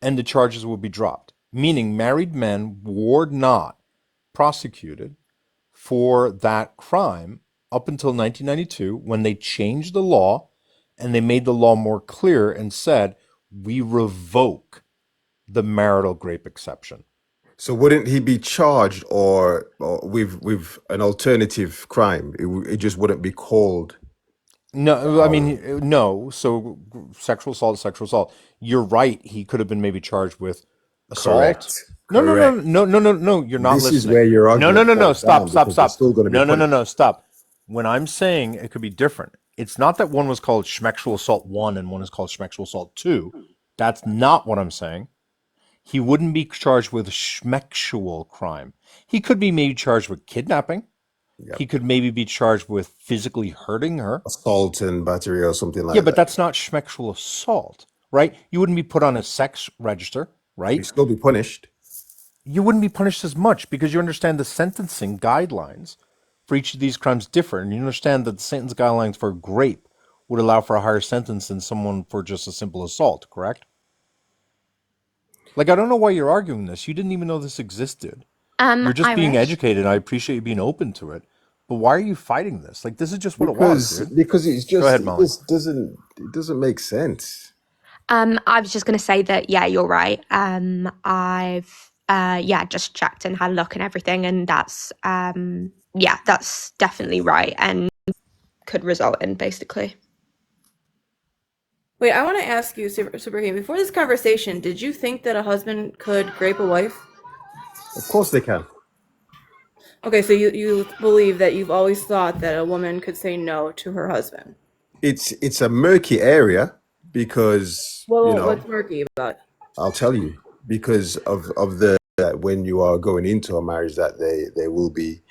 and the charges would be dropped. Meaning, married men were not prosecuted for that crime up until 1992 when they changed the law and they made the law more clear and said, we revoke the marital grape exception. So wouldn't he be charged or with an alternative crime? It just wouldn't be called. No, I mean, no. So sexual assault is sexual assault. You're right. He could have been maybe charged with assault. Correct. No, no, no, Correct. no, no, no, no. You're not This is listening. where your No, no, argument no, no. falls Stop, down stop, because they're stop. still going to be No, no, no, no. punished. Stop. When I'm saying it could be different, it's not that one was called Schmexual Assault 1 and one is called Schmexual Assault 2. That's not what I'm saying. He wouldn't be charged with schmexual crime. He could be maybe charged with kidnapping. Yep. He could maybe be charged with physically hurting her. Assault and battery or something Yeah, like but that. that's not schmexual assault, right? You wouldn't be put on a sex register, He'd right? still be punished. You wouldn't be punished as much because you understand the sentencing guidelines for each of these crimes differ, and you understand that the sentence guidelines for grape would allow for a higher sentence than someone for just a simple assault, correct? Like, I don't know why you're arguing this. You didn't even know this existed. You're just being Irish. educated, and I appreciate you being open to it. But why are you fighting this? Like, this is just what it was, Because dude. because it's Go just ahead, it Molly. just doesn't make sense. I was just going to say that, yeah, you're right. I've, yeah, just checked and had a look and everything. And that's, yeah, that's definitely right and could result in basically. Wait, I want to ask you, Super King, before this conversation, did you think that a husband could grape a wife? Of course they can. Okay, so you believe that you've always thought that a woman could say no to her husband. It's a murky area because Well, what's murky about it? I'll tell you because of the when you are going into a marriage that they will be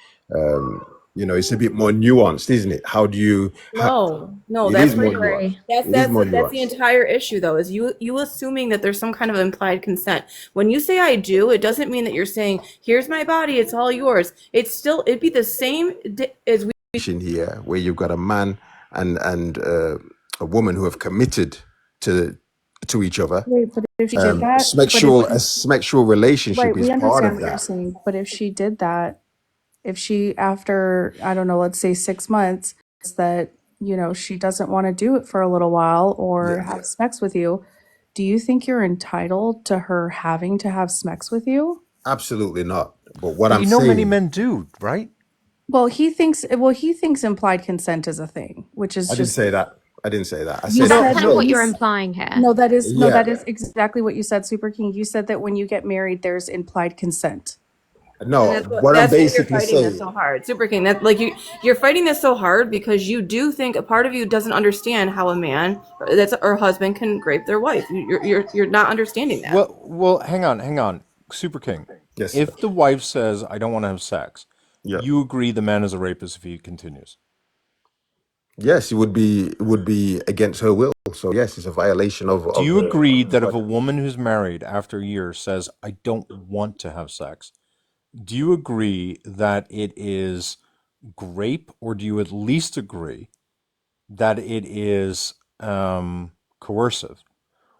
it's a bit more nuanced, isn't it? How do you No, it that's is where more you're. nuanced. That's It is more that's the nuanced. entire issue, though. Is you assuming that there's some kind of implied consent. When you say "I do," it doesn't mean that you're saying, "Here's my body, it's all yours." It'd be the same as we. Here where you've got a man and a woman who have committed to each other. Wait, but if she did that, A sexual relationship right, is we part understand of what you're that. saying. But if she did that, if she, after, I don't know, let's say 6 months, that, she doesn't want to do it for a little while or Yeah, have sex with you, do you think you're entitled to her having to have sex with you? absolutely not. But what But I'm you know many saying, men do, right? Well, he thinks implied consent is a thing, which is I didn't just, say that. I didn't say that. I you said That's said, kind of no. what you're you, implying here. no, that Yeah, is exactly what you said, Super King. You said that when you get married, there's implied consent. And no. What I'm that's why you're basically fighting this saying, so hard, Super King. That like you're fighting this so hard because you do think a part of you doesn't understand how a man or husband can grape their wife. You're not understanding that. Well, hang on. Super King. yes, sir. If the wife says, I don't want to have sex, Yeah, you agree the man is a rapist if he continues. yes, it would be against her will. So yes, it's a violation Do of you agree the that if what. a woman who's married after a year says, I don't want to have sex, do you agree that it is grape, or do you at least agree that it is coercive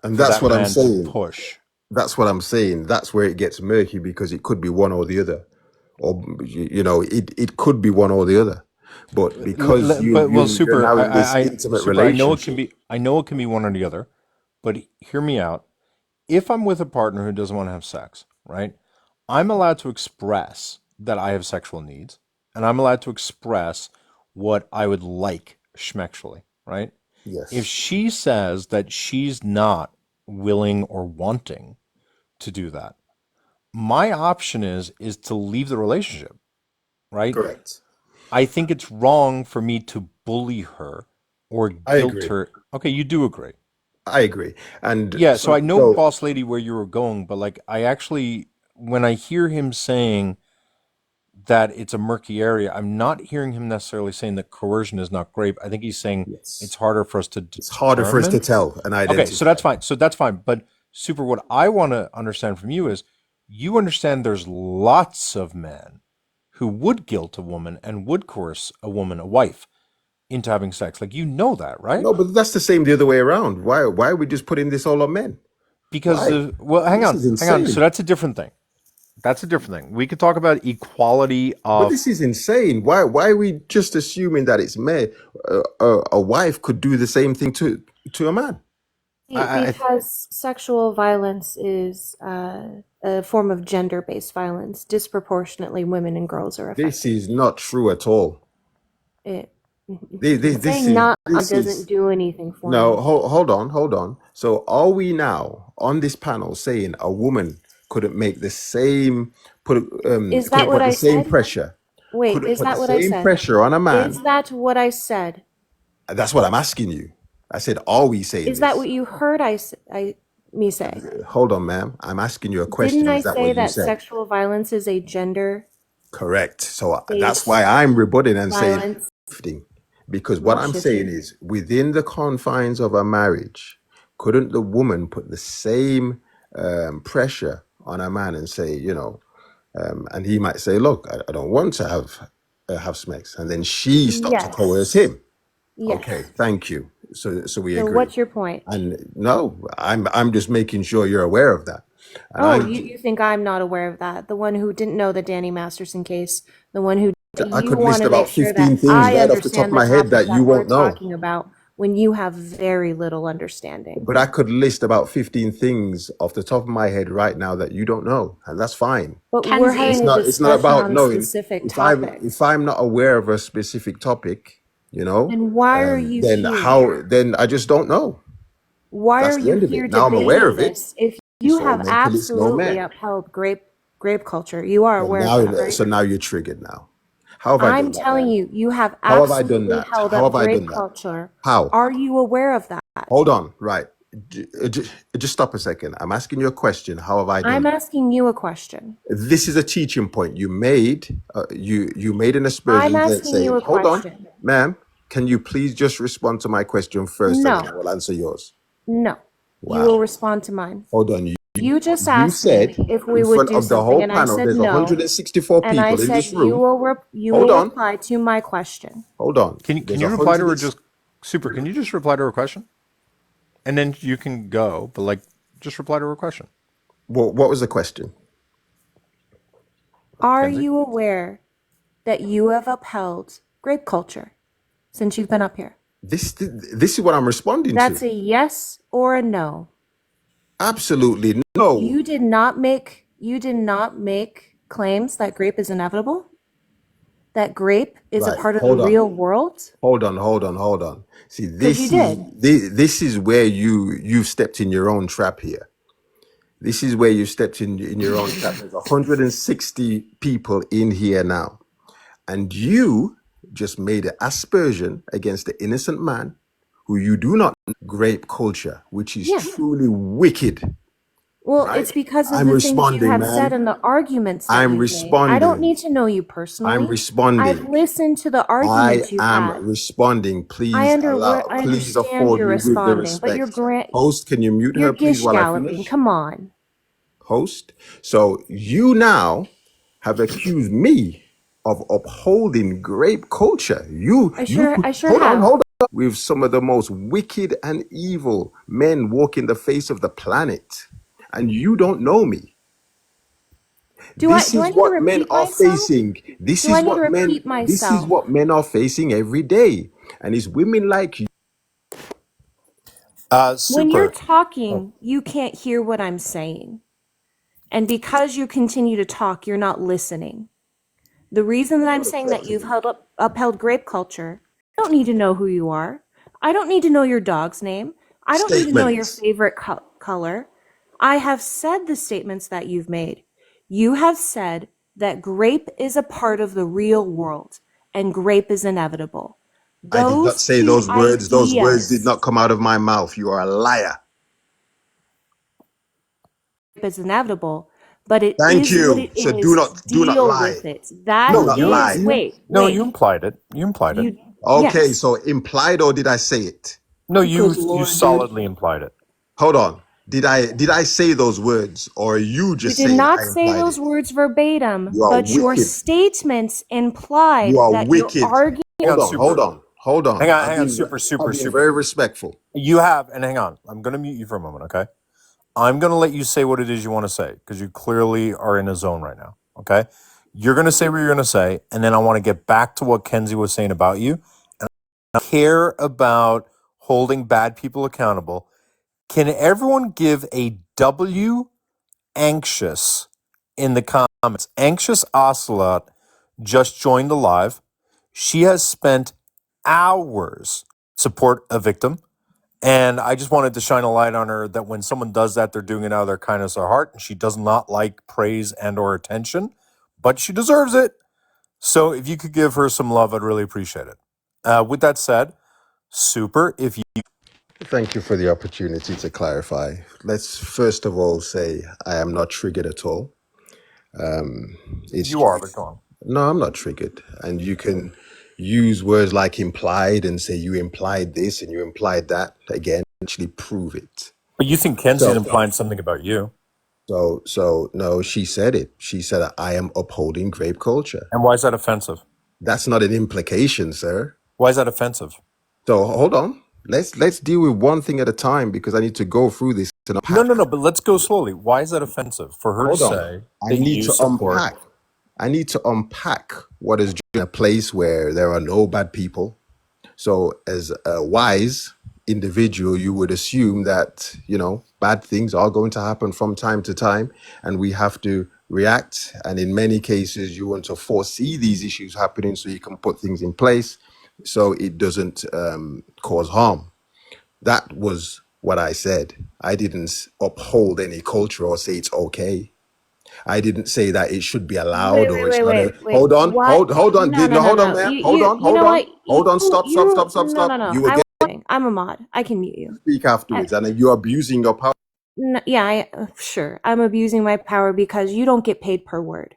And for that's that what I'm man to saying. push? That's what I'm saying. That's where it gets murky because it could be one or the other, or it could be one or the other. But because But well, you're super, now in this intimate super. relationship, I know it can be one or the other, but hear me out. If I'm with a partner who doesn't want to have sex, right? I'm allowed to express that I have sexual needs, and I'm allowed to express what I would like schmexually, right? If Yes. she says that she's not willing or wanting to do that, my option is to leave the relationship, right? Correct. I think it's wrong for me to bully her or I guilt agree. her. Okay, you do agree. I agree. And Yeah, so so, I know, so boss lady, where you were going, but like I actually, when I hear him saying that it's a murky area, I'm not hearing him necessarily saying that coercion is not grape. I think he's saying it's yes, harder for us to it's harder for us to determine. tell and Okay, so identify. that's fine. So that's fine. But super, what I want to understand from you is you understand there's lots of men who would guilt a woman and would coerce a woman, a wife, into having sex. Like you know that, right? No, but that's the same the other way around. Why are we just putting this all on men? Because Why? well, hang This on, is hang on. So insane. that's a different thing. That's a different thing. We could talk about equality But of. this is insane. Why are we just assuming that it's men? A wife could do the same thing to a man. I Because sexual violence is a form of gender-based violence. Disproportionately, women and girls are This affected. is not true at all. It, This saying is not this doesn't is do anything for no. me. Hold on. So are we now on this panel saying a woman couldn't make the same Is that couldn't what put the I same said? pressure, Wait, couldn't is put the that what I same said? pressure on a Is man? that what I said? That's what I'm asking you. I said, are we saying Is that this? what you heard me say? Hold on, ma'am. I'm asking you a Didn't question. I Is that what say you that said? sexual violence is a gender-based Correct. So that's why I'm rebutting and saying violence? shifting. Because what Not I'm saying shifting. is within the confines of a marriage, couldn't the woman put the same pressure on a man and say, and he might say, look, I don't want to have sex. And then she start to coerce Yes. him. Okay, Yes. thank you. So we So agree. what's your point? And no, I'm just making sure you're aware of that. And Oh, you think I'm not aware of that? The one who didn't know the Danny Masterson case, the one who I you could want list to make about sure 15 that things I right off the top of understand the my head topic that you that we're won't know. talking about when you have very little understanding. But I could list about 15 things off the top of my head right now that you don't know, and that's fine. But we're Kenzie. having It's a not discussion about on a knowing. specific If topic. if I'm not aware of a specific topic, Then why are you here? then I just don't know. Why That's are the you end of here it. Now I'm aware debating of it. this? If you So have mentally slow absolutely man. upheld grape culture, you are So aware of that, now right? so now you're triggered now. How have I I'm done that, telling ma'am? you, you have How have I done absolutely that? held How up have I grape done that? culture. How? Are you aware of that? Hold on. Right. Just stop a second. I'm asking you a question. How have I done I'm that? asking you a question. This is a teaching point. You made an I'm aspersion that asking you saying, a hold on, question. ma'am, can you please just respond to my question first and then I No, will answer yours? no. You will Wow. respond to mine. Hold on. You just You asked said me if we in would front do of the something, whole and I panel, said there's no. 164 And I people in said this room. you Hold will on. reply to my question. Hold on. can There's you reply to 100 her and, just super? Can you just reply to her question, and then you can go, but like just reply to her question, what was the question? Are Kenzie. you aware that you have upheld grape culture since you've been up here? This is what I'm responding That's to. a yes or a no. Absolutely no. You did not make claims that grape is inevitable, that grape is a Right. part of the Hold on. real world, Hold on. See, because you did. this is where you've stepped in your own trap here. This is where you stepped in your own trap. There's 160 people in here now, and you just made an aspersion against the innocent man who you do not know grape culture, which is Yeah. truly wicked. Well, Right? it's because of I'm the things you responding, have said ma'am. and the arguments that I'm you've made. I don't responding. need to know you I'm personally. I've responding. listened to the I arguments you've am had. responding. I Please understand afford you're me with the responding, but respect. Host, can you mute you're her, please, gish while I galloping. finish? Come on. Host. So you now have accused me of upholding grape culture. I sure Hold on, have. hold on. With some of the most wicked and evil men walking the face of the planet, and you don't know me. This Do I is need to what men repeat are myself? facing. Do I need to repeat This is myself? what men are facing every day. And it's women like you. When you're Super. Oh, talking, you can't hear what I'm saying. And because you continue to talk, you're not listening. The reason that I'm saying that you've upheld grape culture, I don't need to know who you are. I don't need to know your dog's name. I don't need to know your Statements. favorite color. I have said the statements that you've made. You have said that grape is a part of the real world and grape is inevitable. I did not Those say two those words. Those words did ideas not come out of my mouth. You are a liar. is inevitable, but it Thank is what you. it So do is. not Deal lie. with it. That Do No, not you is, lie. you wait, no, you wait. implied it. You implied it. You, Okay, yes. so implied or did I say it? No, Good you lord, dude. solidly implied it. Hold on. Did I say those words or are you You just did saying not I say implied those it? words verbatim, You are but your wicked. statements You implied are that you're wicked. arguing. Hang on, Hold super. on. Hold Hang on. on, hang on, super, I've super, been super. very respectful. You have, and hang on. I'm going to mute you for a moment, okay? I'm going to let you say what it is you want to say because you clearly are in a zone right now, okay? You're going to say what you're going to say, and then I want to get back to what Kenzie was saying about you. And I care about holding bad people accountable. Can everyone give a W anxious in the comments? Anxious Ocelot just joined the live. She has spent hours support a victim. And I just wanted to shine a light on her that when someone does that, they're doing it out of their kindness of heart. And she does not like praise and or attention, but she deserves it. So if you could give her some love, I'd really appreciate it. With that said, super. If you Thank you for the opportunity to clarify. Let's first of all say I am not triggered at all. It's you are, but go on. no, I'm not triggered. And you can use words like implied and say you implied this and you implied that. Again, actually prove it. But you think Kenzie's So, implying something about you. so no, she said it. She said I am upholding grape culture. And why is that offensive? That's not an implication, sir. Why is that offensive? So hold on. Let's deal with one thing at a time because I need to go through this and No, unpack. no, no. But let's go slowly. Why is that offensive for her to Hold on. say I that need you to support? unpack. I need to unpack what is in a place where there are no bad people. So, as a wise individual, you would assume that, bad things are going to happen from time to time, and we have to react. And in many cases, you want to foresee these issues happening so you can put things in place so it doesn't cause harm. That was what I said. I didn't uphold any culture or say it's okay. I didn't say that it should be allowed Wait, or wait, it's wait, not wait, a wait. hold on, What? hold on. No, no, No, no, hold on, no. man. You, you know what? Hold on, stop, stop, stop, stop, No, stop. no, no. You will I get I'm a mod. I can mute you. to speak afterwards, and you're abusing your power. Yeah, sure. I'm abusing my power because you don't get paid per word.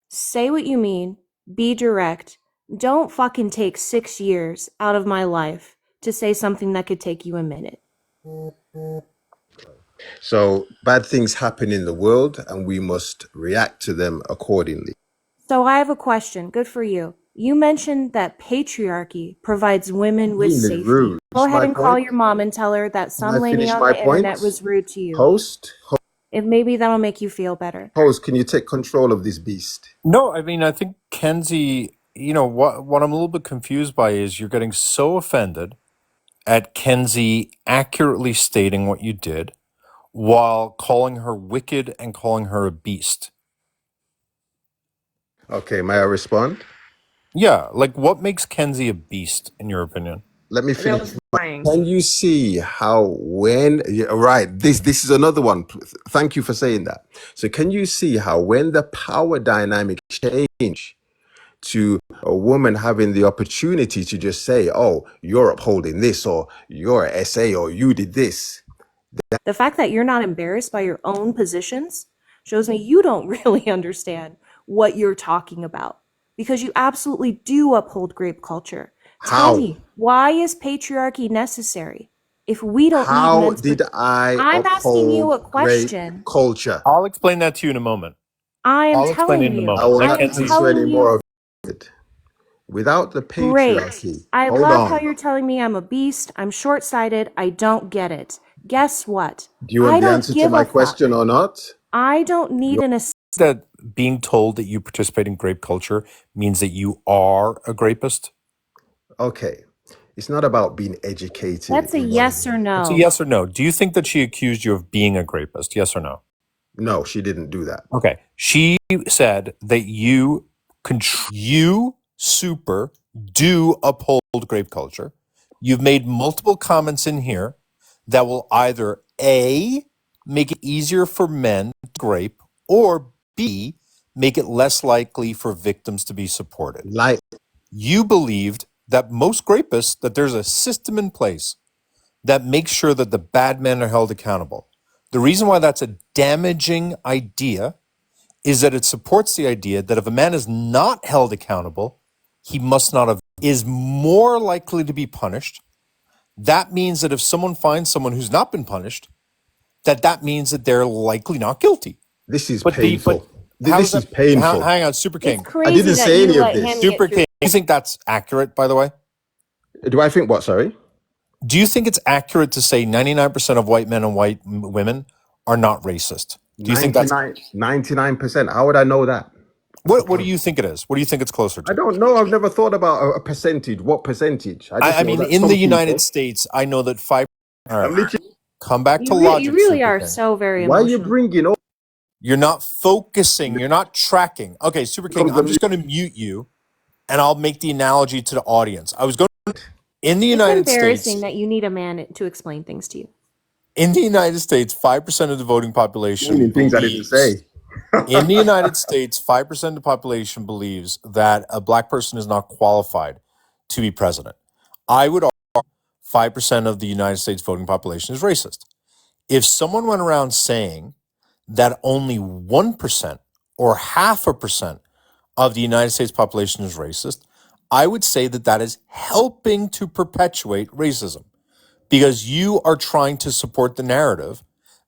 Say what you mean. Be direct. Don't fucking take 6 years out of my life to say something that could take you a minute. So bad things happen in the world, and we must react to them accordingly. So I have a question. Good for you. You mentioned that patriarchy provides women with Really safety. rude. Go Finish ahead my and call point. your mom and tell her that Can some I lady finish on my the internet point? was rude to you. Host, If maybe that'll make you feel better. host, can you take control of this beast? No, I mean, I think Kenzie, what I'm a little bit confused by is you're getting so offended at Kenzie accurately stating what you did while calling her wicked and calling her a beast. Okay, may I respond? Yeah, like what makes Kenzie a beast in your opinion? Let me That finish. was lying. Can you see how when right this is another one. Thank you for saying that. So can you see how when the power dynamic change to a woman having the opportunity to just say, "Oh, you're upholding this," or "You're a SA," or "You did this." The fact that you're not embarrassed by your own positions shows me you don't really understand what you're talking about because you absolutely do uphold grape culture. Tell How? me, why is patriarchy necessary if we don't need How men's? did I I'm asking you uphold a great question. culture? I'll explain that to you in a moment. I am I'll explain it telling in a you. I moment. will Let I not am Kenzie. answer any telling more you. of it. Without the Great. patriarchy, I hold love how on. you're telling me I'm a beast. I'm short sighted. I don't get it. Guess what? Do you I want the don't answer to give my a fuck. question or not? I don't need an That being told that you participate in grape culture means that you are a grapist? Okay. It's not about being educated That's a in what. yes or It's a no. yes or no. Do you think that she accused you of being a grapist? Yes or no? No, she didn't do that. Okay. She said that you super do uphold grape culture. You've made multiple comments in here that will either A, make it easier for men to rape, or B, make it less likely for victims to be supported. Like, You believed that most rapists, that there's a system in place that makes sure that the bad men are held accountable. The reason why that's a damaging idea is that it supports the idea that if a man is not held accountable, he must not have, is more likely to be punished. That means that if someone finds someone who's not been punished, that means that they're likely not guilty. this is But painful. how is This is that? painful. Hang on, Super King. It's I crazy didn't that say you any of let him this. get Super through. King. Do you think that's accurate, by the way? Do I think what? Sorry. Do you think it's accurate to say 99% of white men and white women are not racist? Do you think that's 99%. How would I know that? what do you think it is? What do you think it's closer I to? don't know. I've never thought about a percentage. What percentage? I just I know mean, that in some the people. United States, I know that five. All I'm right, literally. come back to You logic. really Super are King. so very Why are you emotional. bringing up? You're not focusing. You're not tracking. Okay, Super King, Becomes I'm a just going to mute you, and I'll make the analogy to the audience. I was going in the It's United States. embarrassing that you need a man to explain things to you. In the United States, 5% of the voting population meaning things I didn't believes. say. In the United States, 5% of the population believes that a black person is not qualified to be president. I would argue 5% of the United States voting population is racist. If someone went around saying that only 1% or 0.5% of the United States population is racist, I would say that that is helping to perpetuate racism because you are trying to support the narrative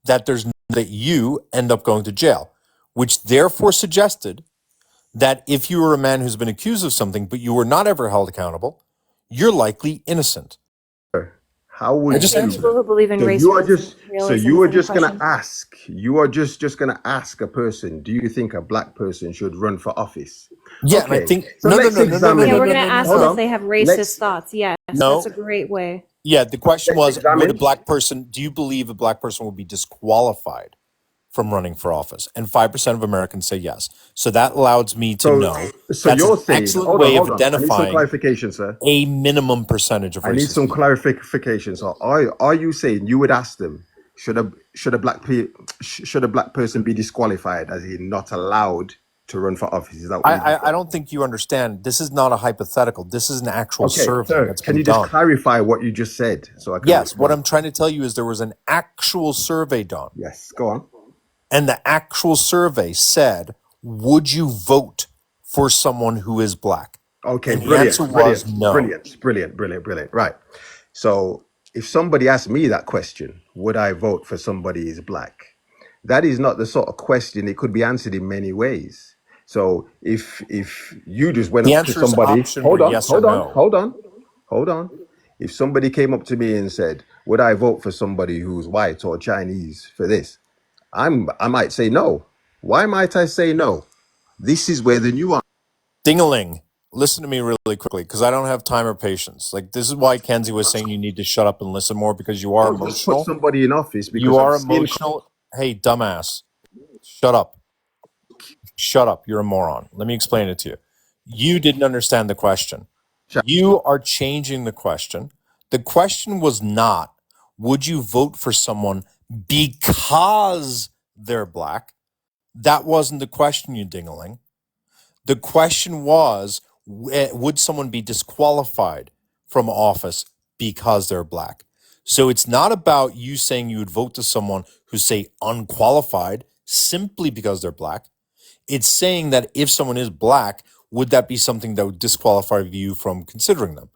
that that you end up going to jail, which therefore suggested that if you were a man who's been accused of something but you were not ever held accountable, you're likely innocent. How I would just There are you? answered it. people who believe in So race you are relations just. So realize you are in the just gonna question. ask. You are just gonna ask a person. Do you think a black person should run for office? Yeah, and I Okay. think So no, no, let's no, no, no, no, examine. Yeah, no, we're no, gonna no, no, ask Hold them no. if on. they have racist Let's thoughts. Yes, No. that's a great way. Yeah, the question let's was, would a examine. black person, do you believe a black person will be disqualified from running for office? And 5% of Americans say yes. So that allows me to So know so that's an you're saying. excellent Hold on. way of Hold on. I need some identifying clarification, sir. a minimum percentage of I need racist some people. clarification. So are you saying you would ask them should a should a black person be disqualified as in not allowed to run for office? Is that what you just I said? don't think you understand. This is not a hypothetical. This is an actual Okay, survey sir. that's Can been you just done. clarify what you just said so I can Yes, what respond? I'm trying to tell you is there was an actual survey done. Yes. Go on. And the actual survey said, would you vote for someone who is black? Okay. And the answer was no. Brilliant. Right. So if somebody asked me that question, would I vote for somebody who's black? That is not the sort of question. It could be answered in many ways. So if you just went The up to answer is somebody, option yes or no. hold on. If somebody came up to me and said, "Would I vote for somebody who's white or Chinese for this?" I might say no. Why might I say no? This is where the nuance. Dingaling, listen to me really quickly because I don't have time or patience. Like, this is why Kenzie was saying you need to shut up and listen more because you are Don't just put emotional. somebody in office You because of are skin emotional. Hey, dumbass, shut up. Shut up. You're a moron. Let me explain it to you. You didn't understand the question. color. You are changing the question. The question was not, would you vote for someone because they're black? That wasn't the question, you dingaling. The question was, would someone be disqualified from office because they're black? So it's not about you saying you would vote to someone who's, say, unqualified simply because they're black. It's saying that if someone is black, would that be something that would disqualify you from considering them?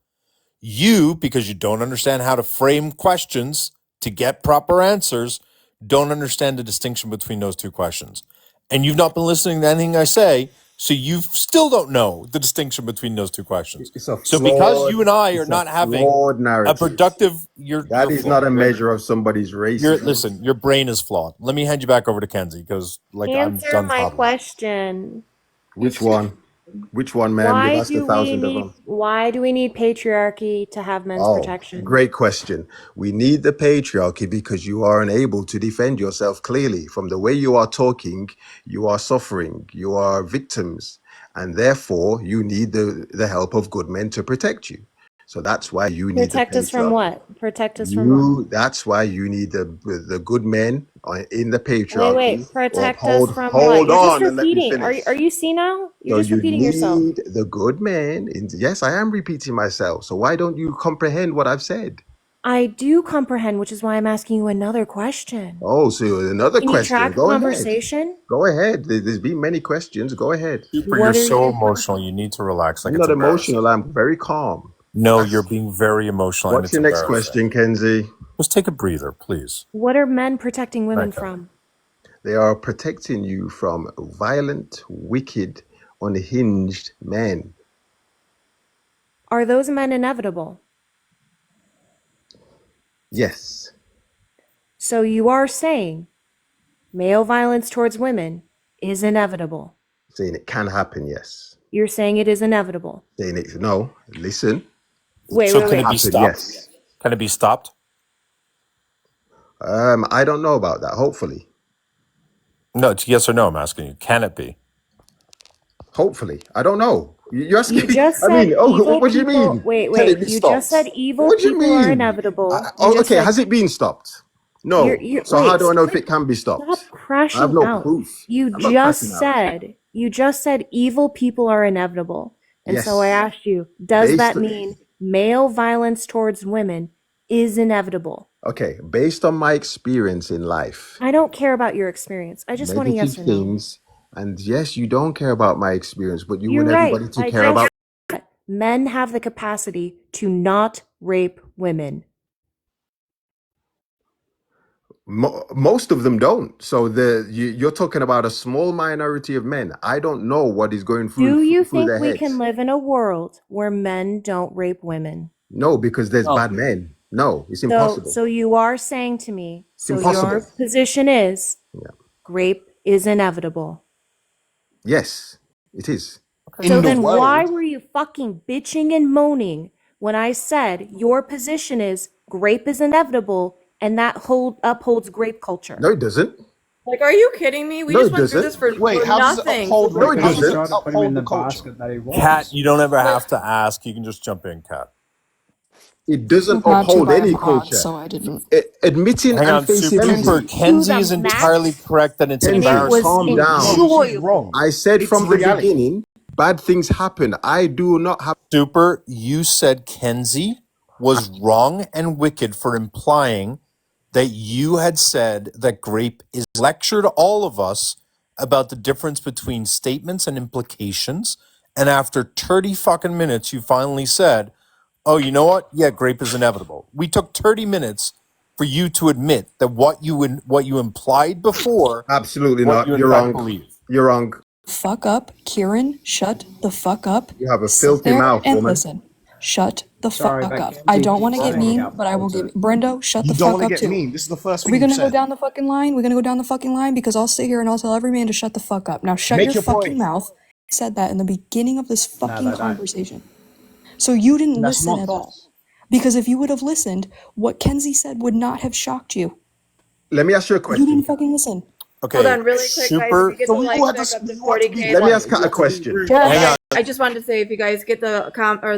You, because you don't understand how to frame questions to get proper answers, don't understand the distinction between those two questions. And you've not been listening to anything I say, so you still don't know the distinction between those two questions. It's a So because flawed. you and I are It's a not having flawed a narrative. productive, you're That is not flawed. a measure of somebody's racism. Listen, your brain is flawed. Let me hand you back over to Kenzie because I'm Answer done my talking. question. Which one? Which one, ma'am? You've Why asked do we 1,000 of need them. why do we need patriarchy to have men's Oh, protection? great question. We need the patriarchy because you are unable to defend yourself clearly. From the way you are talking, you are suffering, you are victims, and therefore you need the help of good men to protect you. So that's why you need the Protect us from patriarchy. what? Protect us from what? That's why you need the good men in the Wait. patriarchy, or Protect us uphold. from what? Hold You're just on and let me repeating. finish. Are you senile? You're So just you repeating yourself. need the good men. Yes, I am repeating myself. So why don't you comprehend what I've said? I do comprehend, which is why I'm asking you another question. Oh, so another Can you question. track Go ahead. conversation? Go ahead. There's been many questions. Go ahead. Super, you're What are so you? emotional. You need to relax. Like I'm it's not embarrassing. emotional. I'm very calm. No, you're being very emotional, and What's it's your next embarrassing. question, Kenzie? Just take a breather, please. What are men protecting women Okay. from? They are protecting you from violent, wicked, unhinged men. Are those men inevitable? Yes. So you are saying male violence towards women is inevitable. Saying it can happen, yes. You're saying it is inevitable. Saying it, no, listen. Wait. So can it be Happen, stopped? yes. Can it be stopped? I don't know about that. Hopefully. No, it's yes or no. I'm asking you. Can it be? Hopefully. I don't know. You're asking You me. just I said mean, evil what do you people. mean? Can it Wait. be You just stopped? said evil What do you people are mean? inevitable. You just Okay, said has it been stopped? No. you're So how wait. do I know if it can be stopped? Stop I have crashing no out. proof. You I'm not just crashing out. said evil people are inevitable. And so I Yes. asked you, does Based that mean male violence towards women is inevitable? Okay, based on my experience in life, I don't care about your experience. I just want a negative yes or no. things, and yes, you don't care about my experience, but you You're want right. everybody to I care just about. men have the capacity to not rape women. Most of them don't. So you're talking about a small minority of men. I don't know what is going Do you through think their we heads. can live in a world where men don't rape women? No, because there's No. bad men. No, it's impossible. So you are saying to me, It's so your impossible. position is Yeah. rape is inevitable. Yes, it is. So In the then why world. were you fucking bitching and moaning when I said your position is grape is inevitable and that upholds grape culture? No, it doesn't. Like, are you kidding me? We No, just it went through doesn't. this for Wait, how does it nothing. So uphold? No, like, it How does it doesn't. put him in Uphold the the culture. basket that he Kat, was? you don't ever have to ask. You can just jump in, Kat. It doesn't Not to uphold by a any mod, culture. so I didn't. Admitting Hang and on, facing super. Kenzie. Kenzie the is entirely max, correct that it's and it Kenzie, was embarrassing. calm down. No, she's enjoyable. wrong. I said It's from the reality. beginning, bad things happen. I do not have. Super, you said Kenzie was wrong and wicked for implying that you had said that grape is lectured all of us about the difference between statements and implications. And after 30 fucking minutes, you finally said, oh, you know what? Yeah, grape is inevitable. We took 30 minutes for you to admit that what you implied before, Absolutely what not. you in You're fact wrong. believe. You're wrong. Fuck up, Kieran. Shut the fuck up. You have a Sit filthy there mouth, and woman. listen. Shut the Sorry, fuck that up. can't I be don't want to get saying mean, out but I will content. give Brendo, shut You the don't fuck want to up get too. mean. This is the first Are thing we you gonna go said. down the fucking line? We're gonna go down the fucking line because I'll sit here and I'll tell every man to shut the fuck up. Now shut Make your your fucking point. mouth. I said that in the beginning of this No, fucking that don't. conversation. So you didn't That's listen at all. nonsense. Because if you would have listened, what Kenzie said would not have shocked you. Let me ask you a You didn't question. fucking listen. Okay, hold on, really quick, guys. If you super. get So the we all likes had back to. up to You had to be 40K, Let me quiet. ask You Kat a had to be question. rude. Just Hang on. I just wanted to say, if you guys get the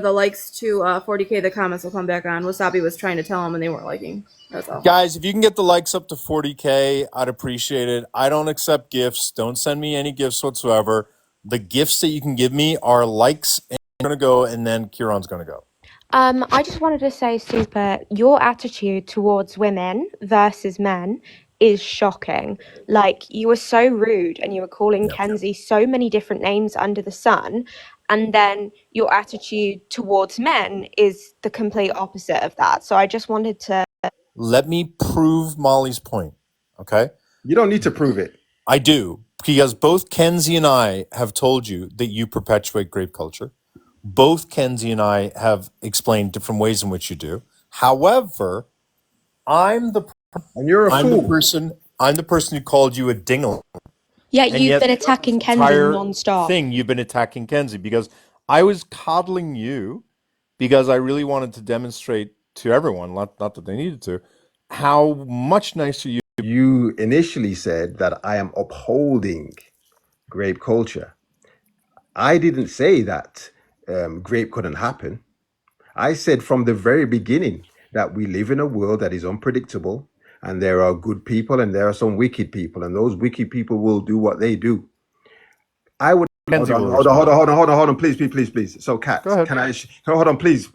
the likes to 40K, the comments will come back on. Wasabi was trying to tell them and they weren't liking. That's all. Guys, if you can get the likes up to 40K, I'd appreciate it. I don't accept gifts. Don't send me any gifts whatsoever. The gifts that you can give me are likes, and I'm going to go, and then Kieran's going to go. I just wanted to say, Super, your attitude towards women versus men is shocking. Like, you were so rude and you were calling Kenzie so many different names under the sun. And then your attitude towards men is the complete opposite of that. So I just wanted to. Let me prove Molly's point, okay? You don't need to prove it. I do, because both Kenzie and I have told you that you perpetuate grape culture. Both Kenzie and I have explained different ways in which you do. However, I'm the And you're a fool. person who called you a dingle. Yeah, And you've yet, been attacking Kenzie entire non-stop. thing you've been attacking Kenzie because I was coddling you because I really wanted to demonstrate to everyone, not that they needed to, how much nicer you. You initially said that I am upholding grape culture. I didn't say that grape couldn't happen. I said from the very beginning that we live in a world that is unpredictable, and there are good people and there are some wicked people, and those wicked people will do what they do. I would hold Kenzie on, will hold on, respond. hold on, please. So, Kat, Go ahead. can I hold on, please,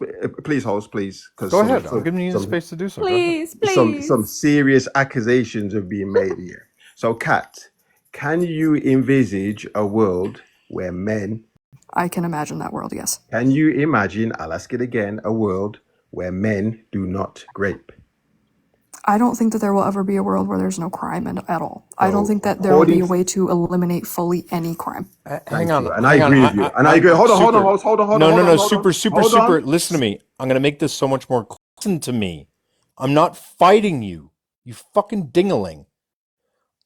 host, please, because Go ahead. I'm giving you the space to do so. Go ahead. Please, please. some serious accusations are being made here. So, Kat, can you envisage a world where men? I can imagine that world, yes. Can you imagine? I'll ask it again. A world where men do not grape. I don't think that there will ever be a world where there's no crime at all. I don't So, think that there will be a according, way to eliminate fully any crime. Hang thank on, you, and I hang on. agree with you. And I agree. Hold on, Super. host, hold on, No, hold on. super. Listen to me. I'm gonna make this so much more. Listen to me. I'm not fighting you, you fucking dingaling.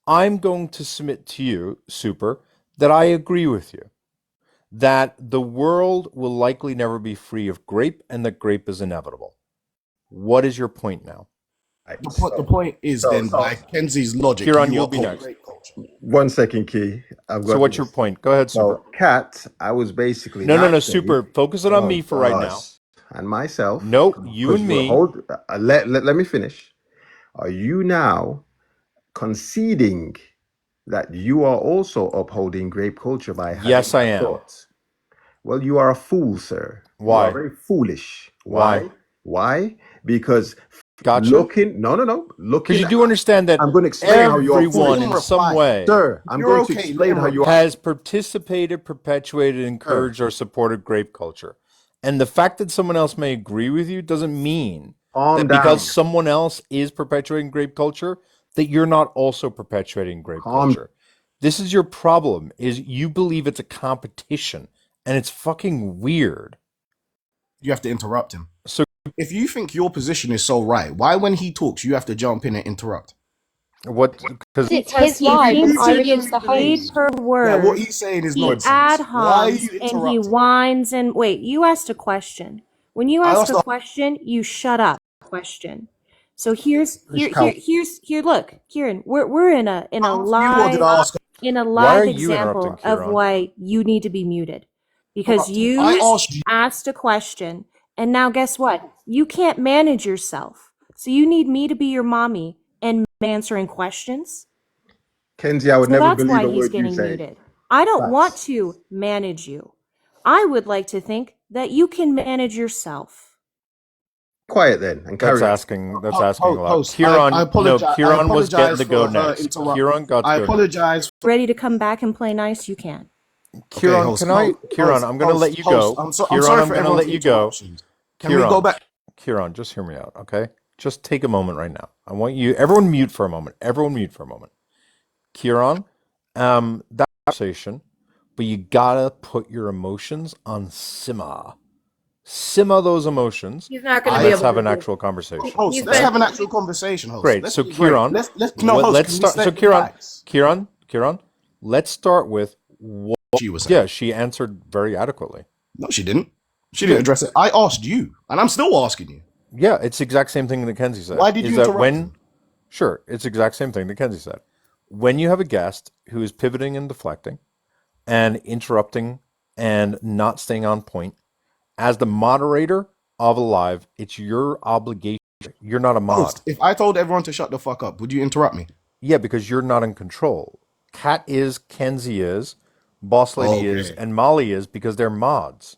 I'm going to submit to you, super, that I agree with you. That the world will likely never be free of grape, and that grape is inevitable. What is your point now? Right, The point is then by Kenzie's logic, Kieran, you you'll are be next. grape culture. 1 second, Key. I've So got what's your this. point? Go ahead, super. So, Kat, I was basically No, not saying super. Focus it on me for right now. us and myself. No, you Because and you me. hold. Let me finish. Are you now conceding that you are also upholding grape culture by having Yes, I that am. thought? Well, you are a fool, sir. You are Why? very foolish. Why? Why? Because Gotcha. looking, no, Because looking. you do understand that I'm going to explain how you're everyone foolish, in some way sir. I'm You're going to okay, explain let how him you are. has participated, perpetuated, encouraged, or supported grape culture. And the fact that someone else may agree with you doesn't mean Calm that down. because someone else is perpetuating grape culture, that you're not also perpetuating grape Calm. culture. This is your problem, is you believe it's a competition, and it's fucking weird. You have to interrupt him. So If you think your position is so right, why when he talks you have to jump in and interrupt? what? Because It's his He line. thinks I he was gets just the paid host. per Yeah, word. what he's saying is He nonsense. ad Why are homs you and he interrupting? whines and wait. You asked a question. When you I ask asked a a question, you shut up. Question. So here's look, Kieran. We're in a you wanted to ask why are live you interrupting, example of Kieran? why you need to be muted because you I asked you. asked a question and now guess what? You can't manage yourself. So you need me to be your mommy and answering questions. Kenzie, I would So never that's believe why a he's word you getting say. muted. I don't want Facts. to manage you. I would like to think that you can manage yourself. Quiet then and That's carry on. asking. That's asking a lot. Host, Kieran, I apologize. no, Kieran was getting to go for her next. interrupt. Kieran got to I go next. apologize. Ready to come back and play nice? You can. Kieran, host, can I? Kieran, I'm going to let you go. I'm Kieran, sorry I'm for going to everyone's let you go. interruptions. Can we go back? Kieran, just hear me out, okay? Just take a moment right now. I want you, everyone mute for a moment. Everyone mute for a moment. Kieran, that conversation, but you gotta put your emotions on simmer. Simmer those emotions. He's not going to And be let's able have to an do actual it. conversation. Host, He's let's been have an actual conversation, host. Great. Let's So be great. Kieran, Let's no host. let's Can we start. state So the Kieran, facts? Kieran, let's start with what? She was saying. Yeah, she answered very adequately. No, she didn't. She She didn't did. address it. I asked you, and I'm still asking you. Yeah, it's the exact same thing that Kenzie said. Why did Is you that interrupt when? him? Sure, it's the exact same thing that Kenzie said. When you have a guest who is pivoting and deflecting and interrupting and not staying on point, as the moderator of a live, it's your obligation. You're not a mod. Host, if I told everyone to shut the fuck up, would you interrupt me? Yeah, because you're not in control. Kat is, Kenzie is, Boss Lady is, Okay. and Molly is because they're mods.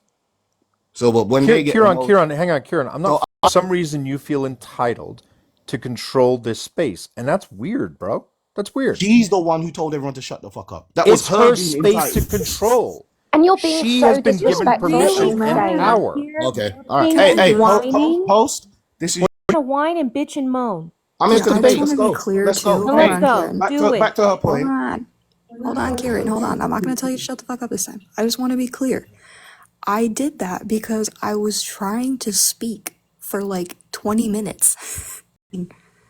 So, but when they get Kieran, hang on, Kieran. I'm not. So For some reason, you feel entitled to control this space, and that's weird, bro. That's weird. she's the one who told everyone to shut the fuck up. That was It's her her being space to entitled. control. And you're being She so has been given disrespectful permission on and stage. power. Okay, all right. Things Hey, whining. host. This is. To whine and bitch and moan. I'm Yeah, in the I just debate. want Let's to be go. clear Let's too. go. So Hold let's on, go. Kieran. Do it. Back to her Hold point. on. Hold on, Kieran. Hold on. I'm not going to tell you to shut the fuck up this time. I just want to be clear. I did that because I was trying to speak for like 20 minutes.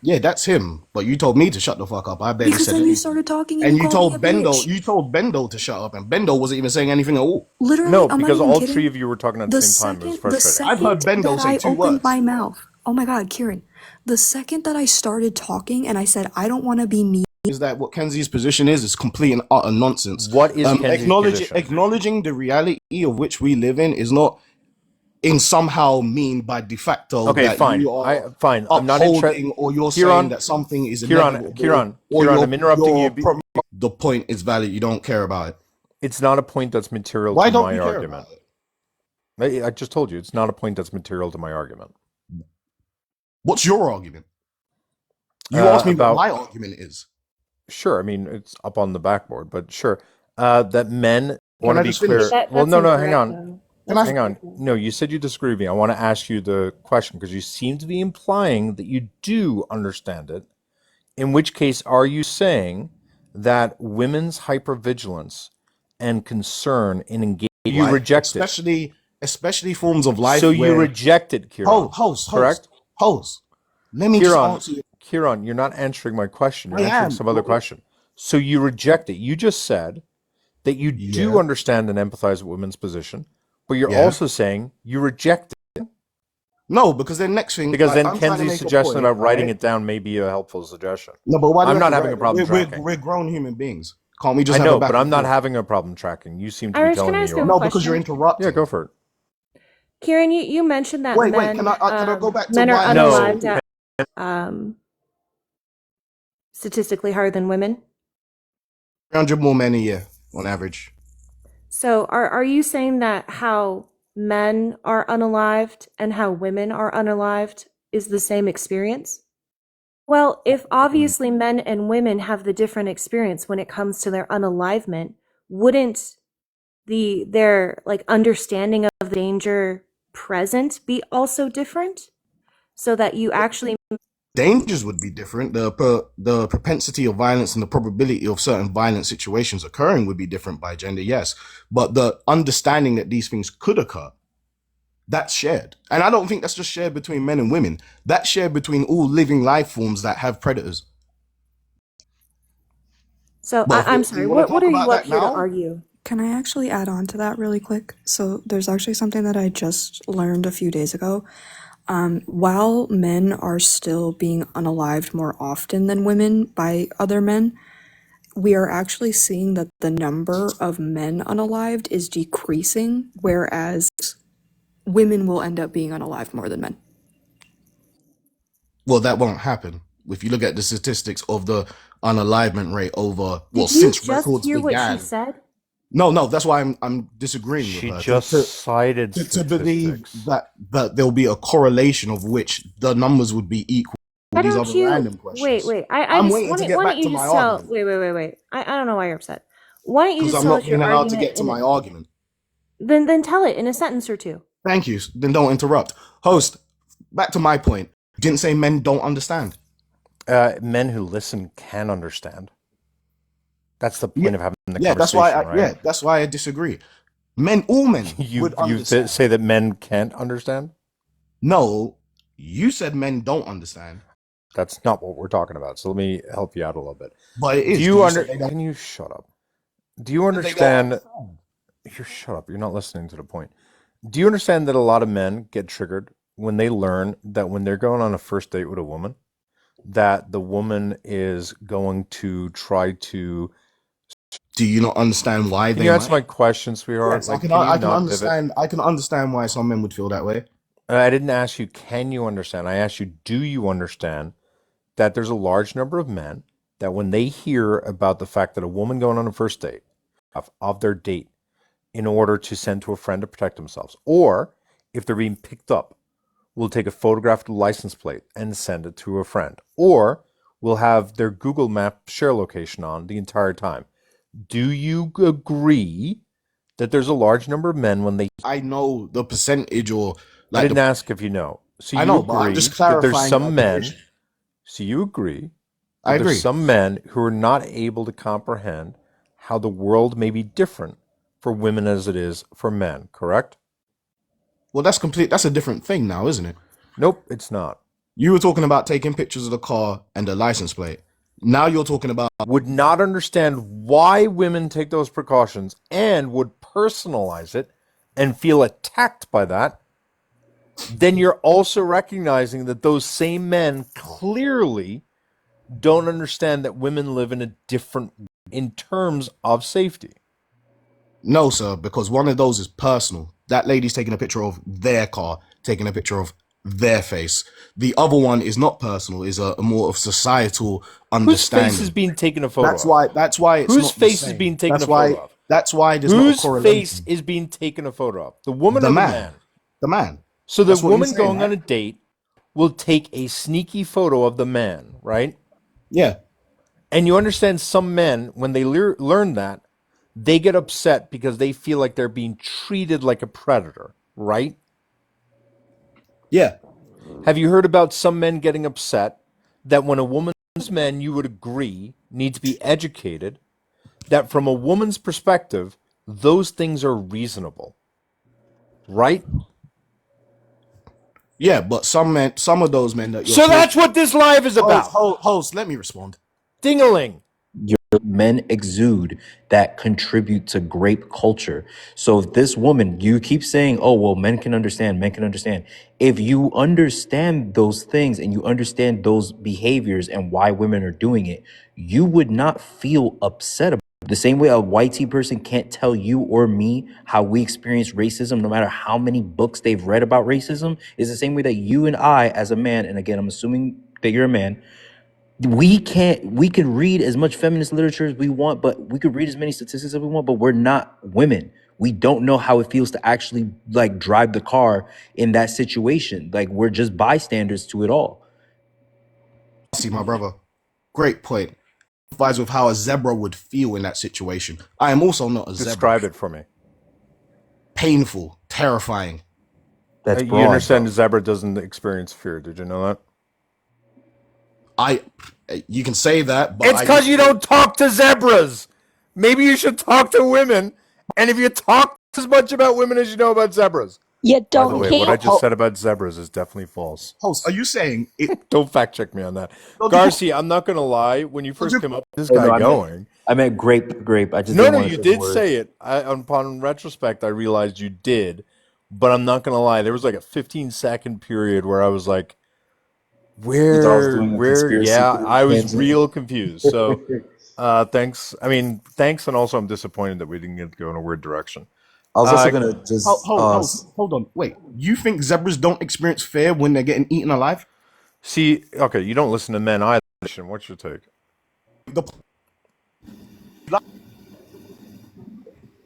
Yeah, that's him. But you told me to shut the fuck up. I barely Because said then you anything. started talking And you you called me told a Bendo. bitch. You told Bendo to shut up, and Bendo wasn't even saying anything at all. Literally, No, I'm not because even all kidding. three of you were talking at the same time. It was frustrating. I've heard second Bendo that say I two opened words. my mouth, oh my God, Kieran, the second that I started talking and I said, I don't want to be mean. Is that what Kenzie's position is complete and utter nonsense. What is Kenzie's position? Acknowledging the reality of which we live in is not in somehow mean by de facto Okay, that fine. you are Fine. I'm not interested. upholding or you're saying Kieran, that something is Kieran, inevitable or Kieran, I'm interrupting you. the point is valid. You don't care about it. It's not a point that's material Why to don't my you care argument. about it? I just told you it's not a point that's material to my argument. What's your argument? You asked me About what my argument is. Sure. I mean, it's up on the backboard, but sure. That men want Can to I be just clear. finish? Well, That's no, no, hang incorrect, on. though. Can That's I? Hang on. incorrect. No, you said you disagree with me. I want to ask you the question because you seem to be implying that you do understand it. In which case, are you saying that women's hypervigilance and concern in engaging, you Life, reject it? especially forms of life So you where reject it, Kieran. Correct? host. Let me just Kieran, answer you. Kieran, you're not answering my question. You're I answering am. some other question. So you reject it. You just said that you do Yeah. understand and empathize with women's position, but you're Yeah. also saying you reject it. No, because the next thing, Because like, then I'm trying to Kenzie's make a suggestion point, about writing right? it down may be a helpful suggestion. No, but why do we I'm have not to having write a it? problem tracking. We're grown human beings. Can't we just I have a know, back but and I'm not forth? having a problem tracking. You seem to be Irish, can telling I me ask you you a are. No, because you're question? interrupting. Yeah, go for it. Kieran, you mentioned that Wait, men can I go back to men are why? No. unalived at statistically higher than women. 300 more men a year on average. So are you saying that how men are unalived and how women are unalived is the same experience? Well, if obviously men and women have the different experience when it comes to their unalivement, wouldn't their like understanding of the danger present be also different? So that you actually Dangers would be different. The propensity of violence and the probability of certain violent situations occurring would be different by gender, yes. But the understanding that these things could occur, that's shared. And I don't think that's just shared between men and women. That's shared between all living life forms that have predators. So But I'm do sorry, you want to what talk are about you up that here to now? argue? Can I actually add on to that really quick? So there's actually something that I just learned a few days ago. While men are still being unalived more often than women by other men, we are actually seeing that the number of men unalived is decreasing, whereas women will end up being unalived more than men. Well, that won't happen. If you look at the statistics of the unalivement rate over, well, Did you since just records hear what she began. said? No, that's why I'm disagreeing with She her. just cited To believe statistics. that there'll be a correlation of which the numbers would be equal. Why These don't other you random wait, questions. wait. I I'm just waiting to get why don't back you to my just tell argument wait. I don't know why you're upset. Why don't you because just I'm tell not us your being allowed to argument get to my argument. then tell it in a sentence or two. Thank you. Then don't interrupt. Host, back to my point. You didn't say men don't understand. Men who listen can understand. That's the Yeah, point of having the yeah. conversation, right? That's why I disagree. All men You would understand. say that men can't understand? No, you said men don't understand. That's not what we're talking about. So let me help you out a little bit. But it is. Do you say they don't? Can you shut up? Do you They don't understand? understand. You shut up. You're not listening to the point. Do you understand that a lot of men get triggered when they learn that when they're going on a first date with a woman, that the woman is going to try to. Do you not understand why Can they you answer might? my question, sweetheart? Yes, Like, can you I can not pivot? understand. I can understand why some men would feel that way. I didn't ask you, can you understand? I asked you, do you understand that there's a large number of men that when they hear about the fact that a woman going on a first date of their date in order to send to a friend to protect themselves, or if they're being picked up, will take a photograph of the license plate and send it to a friend, or will have their Google Map share location on the entire time. Do you agree that there's a large number of men when they... I know the percentage or I like didn't ask if you know. So I you know, but I'm just agree that there's clarifying my some men... position. So you agree I that there's agree. some men who are not able to comprehend how the world may be different for women as it is for men, correct? Well, that's a different thing now, isn't it? Nope, it's not. You were talking about taking pictures of the car and the license plate. Now you're talking about Would not understand why women take those precautions and would personalize it and feel attacked by that, then you're also recognizing that those same men clearly don't understand that women live in a different in terms of safety. no, sir, because one of those is personal. that lady's taking a picture of their car, taking a picture of their face. The other one is not personal, is a more of societal Whose face is understanding. being taken a photo That's of? why it's Whose not the face is same. being taken a photo of? That's why there's not a Whose face correlation. is being taken a photo of? The woman The or the man. man? The man. So the That's what you're woman saying, going on right? a date will take a sneaky photo of the man, right? Yeah. And you understand some men, when they learn that, they get upset because they feel like they're being treated like a predator, right? Yeah. Have you heard about some men getting upset that when a woman's men, you would agree, need to be educated, that from a woman's perspective, those things are reasonable, right? Yeah, but some of those men that you're So that's talking what this live is about. host, let me respond. Ding-a-ling. Men exude that contribute to grape culture. So if this woman, you keep saying, oh, well, men can understand, men can understand. If you understand those things and you understand those behaviors and why women are doing it, you would not feel upset about it. The same way a white tea person can't tell you or me how we experience racism, no matter how many books they've read about racism, is the same way that you and I, as a man, and again, I'm assuming that you're a man, we can read as much feminist literature as we want, but we could read as many statistics as we want, but we're not women. We don't know how it feels to actually like drive the car in that situation. Like we're just bystanders to it all. See, my brother, great point. Advise with how a zebra would feel in that situation. I am also not a zebra. Describe it for me. Painful, terrifying. That's You broad, understand bro. a zebra doesn't experience fear. Did you know that? You can say that, but It's because you don't talk to zebras. Maybe you should talk to women. And if you talk as much about women as you know about zebras. You By the don't way, care. what I just said about zebras is definitely false. Host, are you saying it? Don't fact check me on that. No, Garcia, I'm not going to lie. When you first came up with this Oh, guy no, going. I meant grape. I just No, didn't no, want to you say the did word. say it. Upon retrospect, I realized you did. But I'm not going to lie. There was like a 15-second period where I was like, You thought I was doing a conspiracy yeah, theory I was tangent? real confused. So, thanks. I mean, thanks, and also I'm disappointed that we didn't get to go in a weird direction. I was also gonna just Hold on. Wait. You think zebras don't experience fear when they're getting eaten alive? See, okay, you don't listen to men either. What's your take?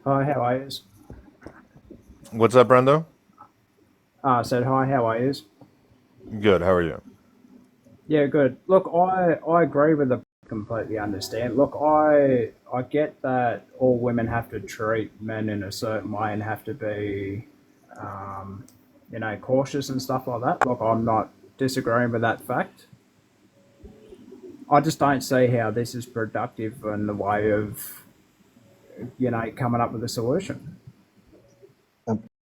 Hi, how are you? What's up, Brendo? I said hi, how are you? Good. How are you? Yeah, good. Look, I agree with the completely understand. Look, I get that all women have to treat men in a certain way and have to be, cautious and stuff like that. Look, I'm not disagreeing with that fact. I just don't see how this is productive in the way of, coming up with a solution.